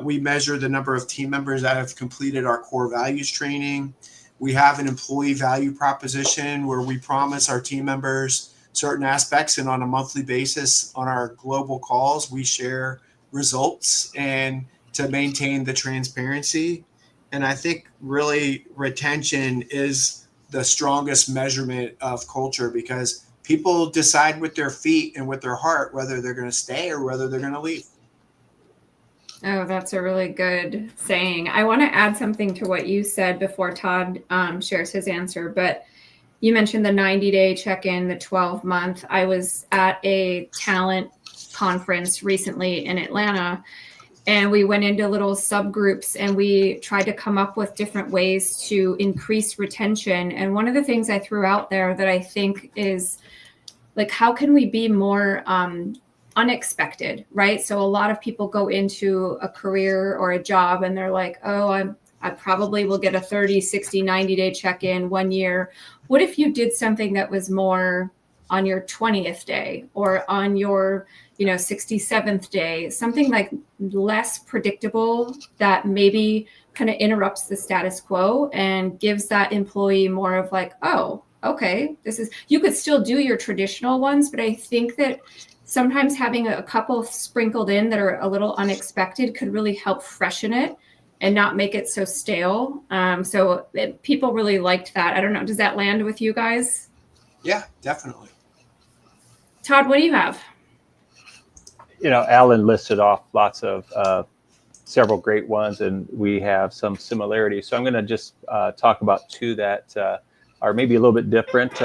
We measure the number of team members that have completed our core values training. We have an employee value proposition where we promise our team members certain aspects, and on a monthly basis on our global calls, we share results and to maintain the transparency. And I think really retention is the strongest measurement of culture, because people decide with their feet and with their heart whether they're going to stay or whether they're going to leave. Oh, that's a really good saying. I want to add something to what you said before Todd shares his answer, but you mentioned the 90-day check-in, the 12-month. I was at a talent conference recently in Atlanta, and we went into little subgroups and we tried to come up with different ways to increase retention. And one of the things I threw out there that I think is like, how can we be more unexpected, right? So a lot of people go into a career or a job and they're like, oh, I probably will get a 30, 60, 90-day check-in 1 year. What if you did something that was more on your 20th day or on your 67th day, something like less predictable that maybe kind of interrupts the status quo and gives that employee more of like, oh, okay, you could still do your traditional ones, but I think that sometimes having a couple sprinkled in that are a little unexpected could really help freshen it and not make it so stale. People really liked that. I don't know. Does that land with you guys? Yeah, definitely. Todd, what do you have? Alan listed off lots of several great ones, and we have some similarities. So I'm going to just talk about two that are maybe a little bit different.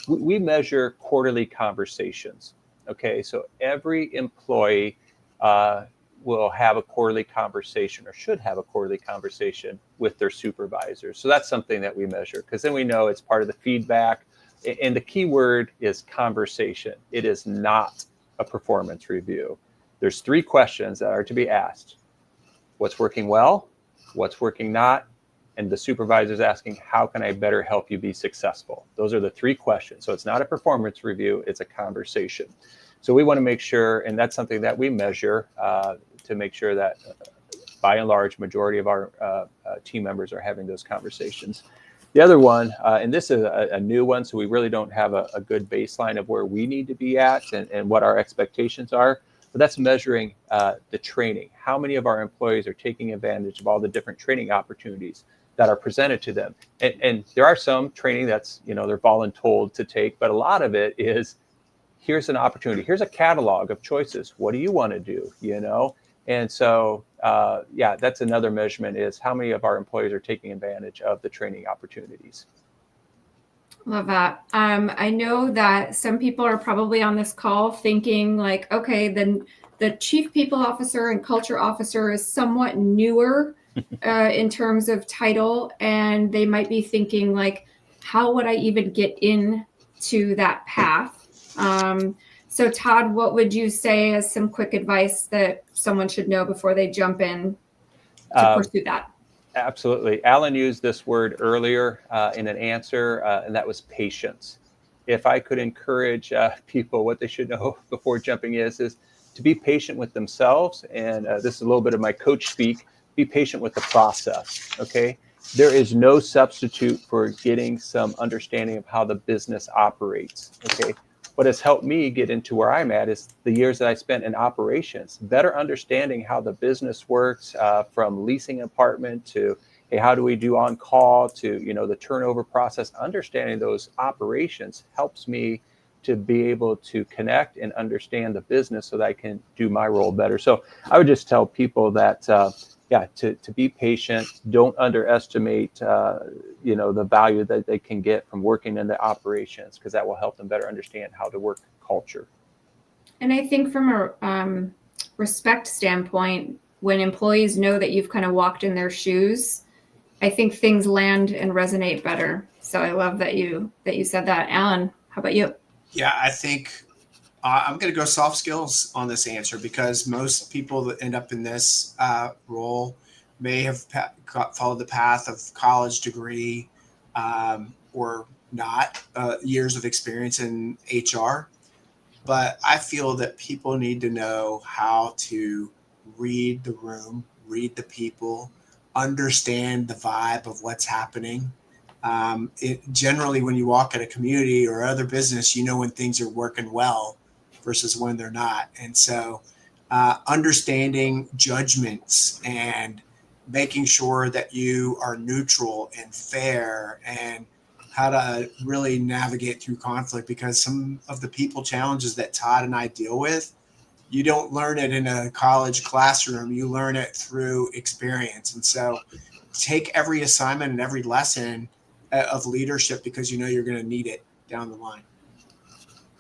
We measure quarterly conversations. Okay, so every employee will have a quarterly conversation, or should have a quarterly conversation with their supervisors. So that's something that we measure, because then we know it's part of the feedback. And the key word is conversation. It is not a performance review. There's 3 questions that are to be asked. What's working well? What's working not? And the supervisor's asking, how can I better help you be successful? Those are the 3 questions. So it's not a performance review, it's a conversation. So we want to make sure, and that's something that we measure to make sure that by and large, majority of our team members are having those conversations. The other one, and this is a new one, so we really don't have a good baseline of where we need to be at and what our expectations are, but that's measuring the training. How many of our employees are taking advantage of all the different training opportunities that are presented to them? And there are some training that's, they're voluntold to take, but a lot of it is, here's an opportunity, here's a catalog of choices. What do you want to do, And so, that's another measurement, is how many of our employees are taking advantage of the training opportunities. Love that. I know that some people are probably on this call thinking like, okay, then the chief people officer and culture officer is somewhat newer in terms of title. And they might be thinking like, how would I even get into that path? So Todd, what would you say as some quick advice that someone should know before they jump in to pursue that? Absolutely. Alan used this word earlier in an answer, and that was patience. If I could encourage people, what they should know before jumping is to be patient with themselves. And this is a little bit of my coach speak. Be patient with the process, okay? There is no substitute for getting some understanding of how the business operates, okay? What has helped me get into where I'm at is the years that I spent in operations, better understanding how the business works, from leasing an apartment to, hey, how do we do on call, to, the turnover process. Understanding those operations helps me to be able to connect and understand the business so that I can do my role better. So I would just tell people that, to be patient. Don't underestimate, the value that they can get from working in the operations, because that will help them better understand how to work culture. And I think from a respect standpoint, when employees know that you've kind of walked in their shoes, I think things land and resonate better. So I love that you said that. Alan, how about you? Yeah, I think I'm going to go soft skills on this answer, because most people that end up in this role may have followed the path of college degree or not, years of experience in HR. But I feel that people need to know how to read the room, read the people, understand the vibe of what's happening. Generally, when you walk at a community or other business, when things are working well versus when they're not. And so understanding judgments and making sure that you are neutral and fair, and how to really navigate through conflict, because some of the people challenges that Todd and I deal with, you don't learn it in a college classroom, you learn it through experience. And so take every assignment and every lesson of leadership, because you're going to need it down the line.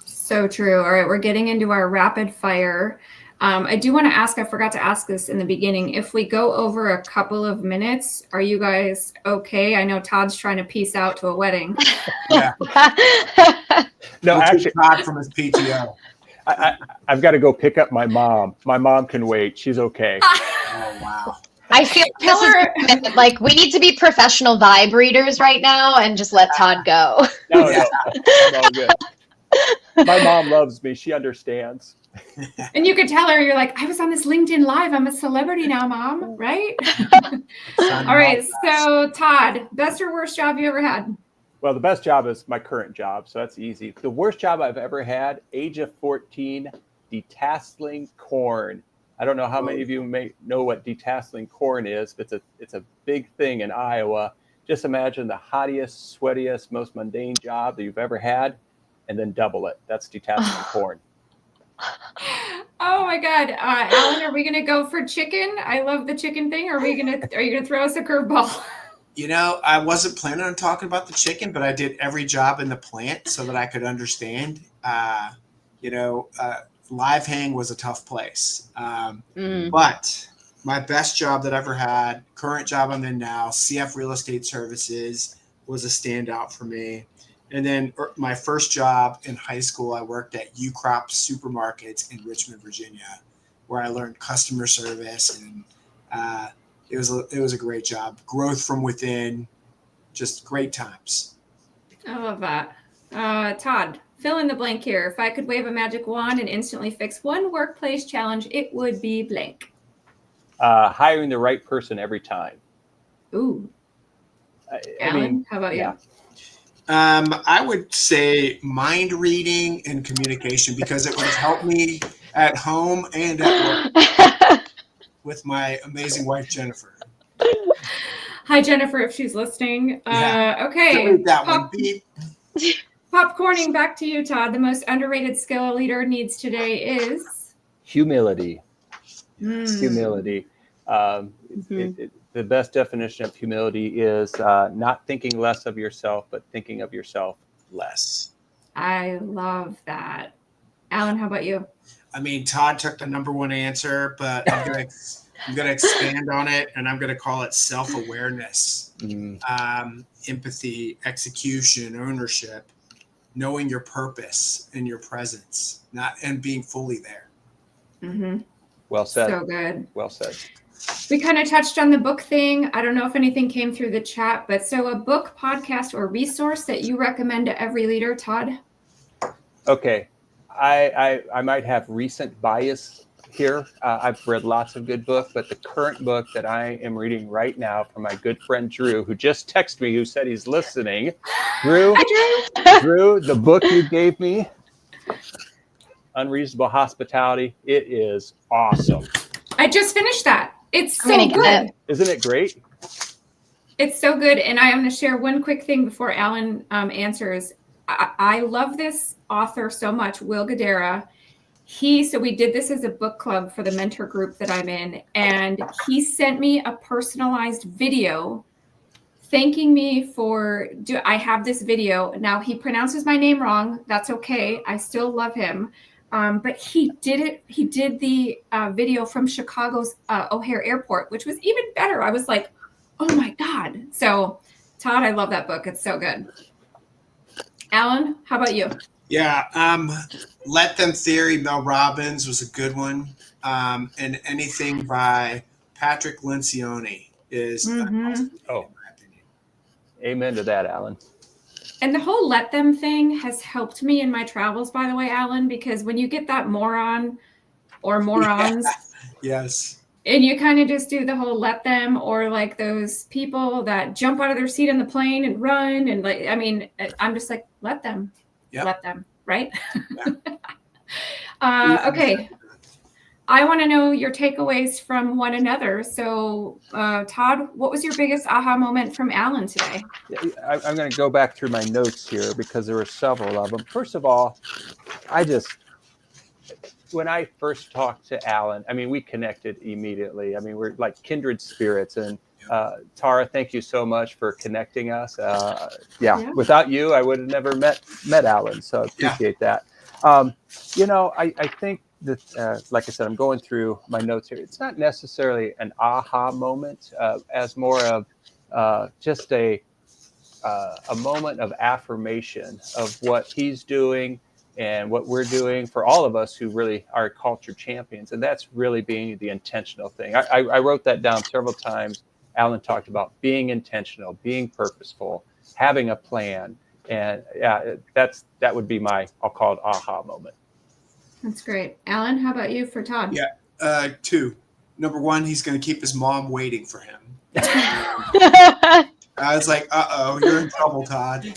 So true. All right, we're getting into our rapid fire. I do want to ask, I forgot to ask this in the beginning, if we go over a couple of minutes, are you guys okay? I know Todd's trying to peace out to a wedding. Yeah. No, actually, Todd from his PTO. I've got to go pick up my mom. My mom can wait. She's okay. Oh, wow. I feel like we need to be professional vibe readers right now and just let Todd go. No, I'm all good. My mom loves me. She understands. And you could tell her, you're like, I was on this LinkedIn Live. I'm a celebrity now, Mom, right? All right. So, Todd, best or worst job you ever had? Well, the best job is my current job, so that's easy. The worst job I've ever had, age of 14, detasseling corn. I don't know how many of you may know what detasseling corn is, but it's a big thing in Iowa. Just imagine the hottest, sweatiest, most mundane job that you've ever had, and then double it. That's detasseling corn. Oh my God, Alan, are we gonna go for chicken? I love the chicken thing. Are you gonna throw us a curveball? I wasn't planning on talking about the chicken, but I did every job in the plant so that I could understand. Live hang was a tough place. But my best job that I ever had, current job I'm in now, CF Real Estate Services, was a standout for me. And then my first job in high school, I worked at supermarkets in Richmond, Virginia, where I learned customer service, and it was a great job. Growth from within, just great times. I love that. Todd, fill in the blank here. If I could wave a magic wand and instantly fix one workplace challenge, it would be blank. hiring the right person every time. Ooh. Alan, how about you? I would say mind reading and communication, because it would have helped me at home and at work with my amazing wife, Jennifer. Hi, Jennifer, if she's listening. Okay. Delete that one. Beep. Popcorning back to you, Todd. The most underrated skill a leader needs today is? Humility. Humility. The best definition of humility is not thinking less of yourself, but thinking of yourself less. I love that. Alan, how about you? I mean, Todd took the number one answer, but I'm gonna expand on it, and I'm gonna call it self-awareness, empathy, execution, ownership, knowing your purpose and your presence, and being fully there. Well said. So good. Well said. We kind of touched on the book thing. I don't know if anything came through the chat, but so a book, podcast, or resource that you recommend to every leader, Todd? Okay. I might have recent bias here. I've read lots of good books, but the current book that I am reading right now from my good friend Drew, who just texted me, who said he's listening. Drew, the book you gave me, Unreasonable Hospitality, it is awesome. I just finished that. It's so good. Isn't it great? It's so good. And I am going to share one quick thing before Alan answers. I love this author so much, Will Guidara. So we did this as a book club for the mentor group that I'm in. And he sent me a personalized video thanking me I have this video. Now he pronounces my name wrong. That's okay. I still love him. But he did the video from Chicago's O'Hare Airport, which was even better. I was like, oh my God. So Todd, I love that book. It's so good. Alan, how about you? Yeah. Let Them Theory, Mel Robbins was a good one. And anything by Patrick Lencioni is in my opinion. Amen to that, Alan. And the whole let them thing has helped me in my travels, by the way, Alan, because when you get that moron or morons, yes, and you kind of just do the whole let them, or like those people that jump out of their seat on the plane and run. And like, I mean, I'm just like, let them, let them, right? Okay. I want to know your takeaways from one another. So, Todd, what was your biggest aha moment from Alan today? I'm going to go back through my notes here because there were several of them. First of all, when I first talked to Alan, I mean, we connected immediately. I mean, we're like kindred spirits. And Tara, thank you so much for connecting us. Without you, I would have never met Alan. So I appreciate that. I think that, like I said, I'm going through my notes here. It's not necessarily an aha moment, as more of just a moment of affirmation of what he's doing and what we're doing for all of us who really are culture champions. And that's really being the intentional thing. I wrote that down several times. Alan talked about being intentional, being purposeful, having a plan. And that would be my, I'll call it aha moment. That's great. Alan, how about you for Todd? Yeah, two. Number one, he's going to keep his mom waiting for him. I was like, uh-oh, you're in trouble, Todd.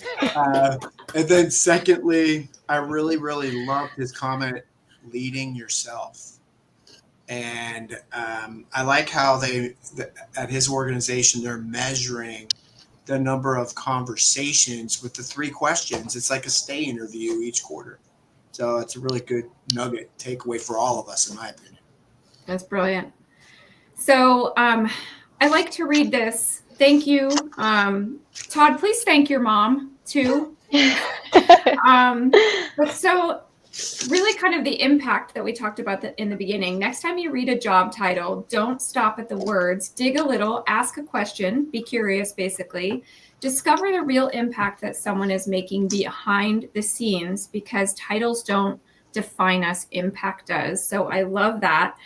And then secondly, I really, really loved his comment, leading yourself. And I like how at his organization, they're measuring the number of conversations with the 3 questions. It's like a stay interview each quarter. So it's a really good nugget takeaway for all of us, in my opinion. That's brilliant. So I like to read this. Thank you. Todd, please thank your mom too. But so really kind of the impact that we talked about in the beginning. Next time you read a job title, don't stop at the words. Dig a little, ask a question, be curious, basically. Discover the real impact that someone is making behind the scenes, because titles don't define us, impact does. So I love that.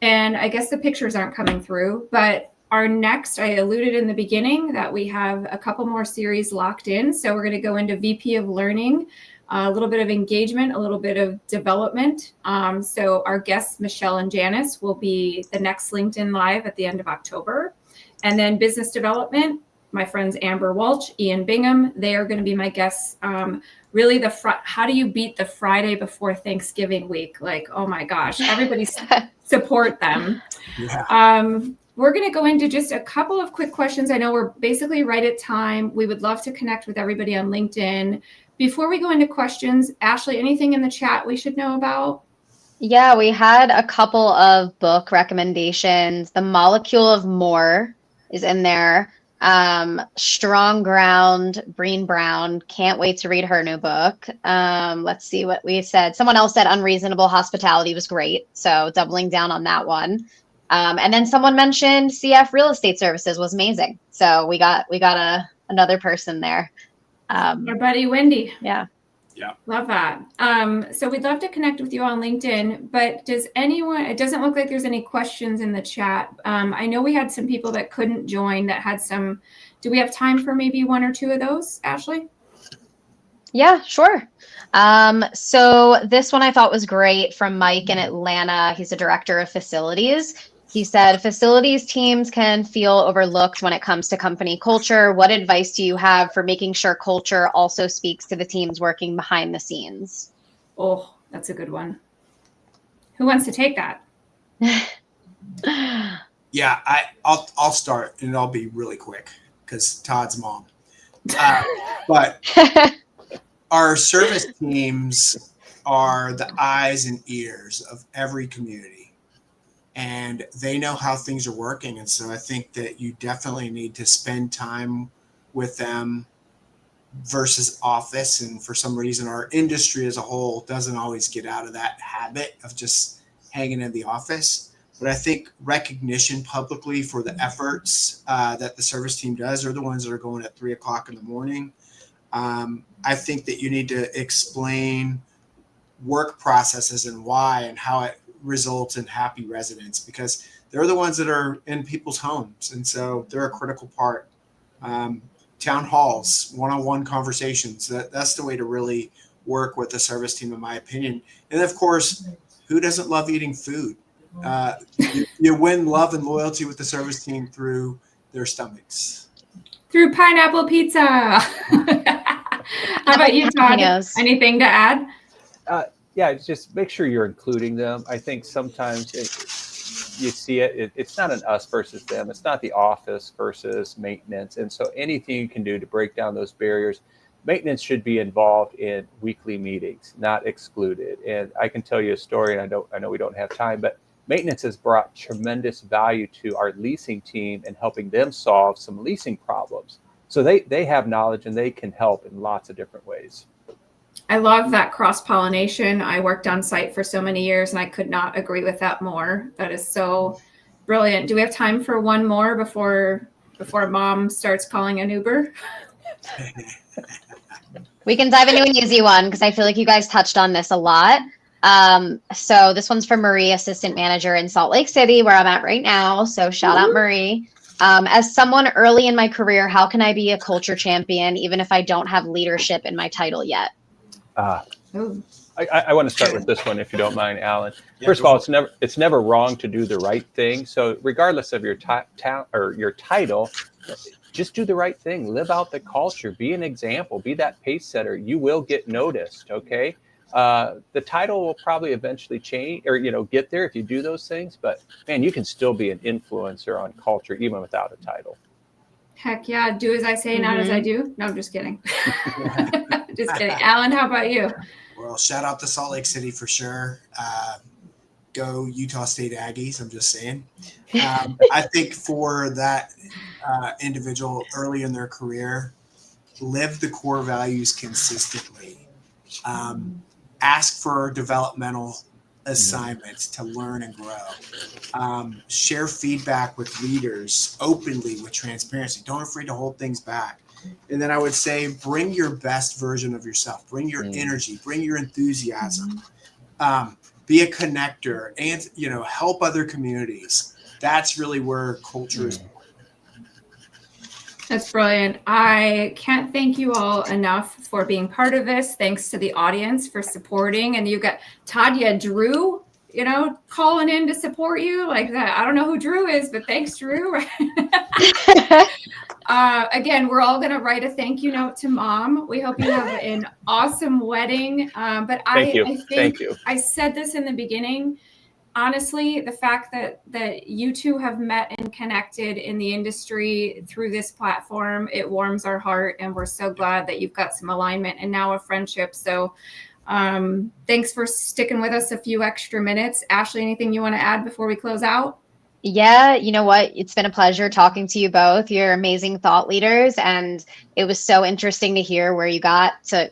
And I guess the pictures aren't coming through, but our next, I alluded in the beginning that we have a couple more series locked in. So we're going to go into VP of Learning a little bit of engagement, a little bit of development. So our guests, Michelle and Janice, will be the next LinkedIn Live at the end of October. And then business development, my friends Amber Walsh, Ian Bingham, they are going to be my guests. Really, how do you beat the Friday before Thanksgiving week? Like, oh my gosh, everybody support them. Yeah. We're going to go into just a couple of quick questions. I know we're basically right at time. We would love to connect with everybody on LinkedIn. Before we go into questions, Ashley, anything in the chat we should know about? Yeah, we had a couple of book recommendations. The Molecule of More is in there. Strong Ground, Breen Brown. Can't wait to read her new book. Let's see what we said. Someone else said Unreasonable Hospitality was great. So doubling down on that one. And then someone mentioned CF Real Estate Services was amazing. So we got another person there. Our buddy Wendy. Yeah. Yeah. Love that. So we'd love to connect with you on LinkedIn, but it doesn't look like there's any questions in the chat. I know we had some people that couldn't join that had some. Do we have time for maybe one or two of those, Ashley? Yeah, sure. So this one I thought was great from Mike in Atlanta. He's a director of facilities. He said, facilities teams can feel overlooked when it comes to company culture. What advice do you have for making sure culture also speaks to the teams working behind the scenes? Oh, that's a good one. Who wants to take that? Yeah, I'll start, and I'll be really quick because Todd's mom. But our service teams are the eyes and ears of every community, and they know how things are working. And so I think that you definitely need to spend time with them versus office. And for some reason, our industry as a whole doesn't always get out of that habit of just hanging in the office. But I think recognition publicly for the efforts that the service team does, they're the ones that are going at 3:00 in the morning. I think that you need to explain work processes and why and how it results in happy residents, because they're the ones that are in people's homes. And so they're a critical part. Town halls, one-on-one conversations, that's the way to really work with the service team, in my opinion. And of course, who doesn't love eating food? You win love and loyalty with the service team through their stomachs. Through pineapple pizza. How about you, Todd? Anything to add? Yeah, just make sure you're including them. I think sometimes you see it's not an us versus them. It's not the office versus maintenance. And so anything you can do to break down those barriers, maintenance should be involved in weekly meetings, not excluded. And I can tell you a story, and I know we don't have time, but maintenance has brought tremendous value to our leasing team and helping them solve some leasing problems. So they have knowledge and they can help in lots of different ways. I love that cross-pollination. I worked on site for so many years, and I could not agree with that more. That is so brilliant. Do we have time for one more before Mom starts calling an Uber? We can dive into an easy one because I feel like you guys touched on this a lot. So this one's from Marie, assistant manager in Salt Lake City, where I'm at right now. So shout out Marie. As someone early in my career, how can I be a culture champion even if I don't have leadership in my title yet? I want to start with this one, if you don't mind, Alan. First of all, it's never wrong to do the right thing. So regardless of your your title, just do the right thing. Live out the culture. Be an example. Be that pace setter. You will get noticed. Okay. The title will probably eventually change or get there if you do those things. But man, you can still be an influencer on culture even without a title. Heck yeah. Do as I say, not as I do. No, I'm just kidding. Just kidding. Alan, how about you? Well, shout out to Salt Lake City for sure. Go Utah State Aggies. I'm just saying. I think for that individual early in their career, live the core values consistently. Ask for developmental assignments to learn and grow. Share feedback with leaders openly with transparency. Don't be afraid to hold things back. And then I would say, bring your best version of yourself. Bring your energy. Bring your enthusiasm. Be a connector and, help other communities. That's really where culture is. That's brilliant. I can't thank you all enough for being part of this. Thanks to the audience for supporting. And you got Todd, you had Drew, calling in to support you like that. I don't know who Drew is, but thanks, Drew. Again, we're all going to write a thank you note to Mom. We hope you have an awesome wedding. But Thank you. I think Thank you. I said this in the beginning. Honestly, the fact that you two have met and connected in the industry through this platform, it warms our heart, and we're so glad that you've got some alignment and now a friendship. So thanks for sticking with us a few extra minutes. Ashley, anything you want to add before we close out? Yeah, you know what? It's been a pleasure talking to you both. You're amazing thought leaders, and it was so interesting to hear how you got to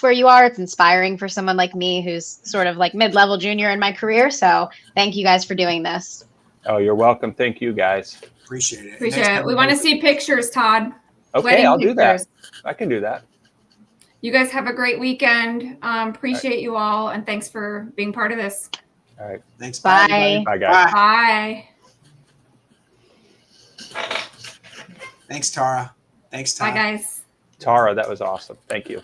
where you are. It's inspiring for someone like me who's sort of like mid-level junior in my career. So thank you guys for doing this. Oh, you're welcome. Thank you, guys. Appreciate it. Appreciate it. We want to see pictures, Todd. Okay, Wedding I'll pictures. do that. I can do that. You guys have a great weekend. Appreciate you all, and thanks for being part of this. All right. Thanks. Bye. Bye, guys. Bye. Thanks, Tara. Thanks, Todd. Bye, guys. Tara, that was awesome. Thank you.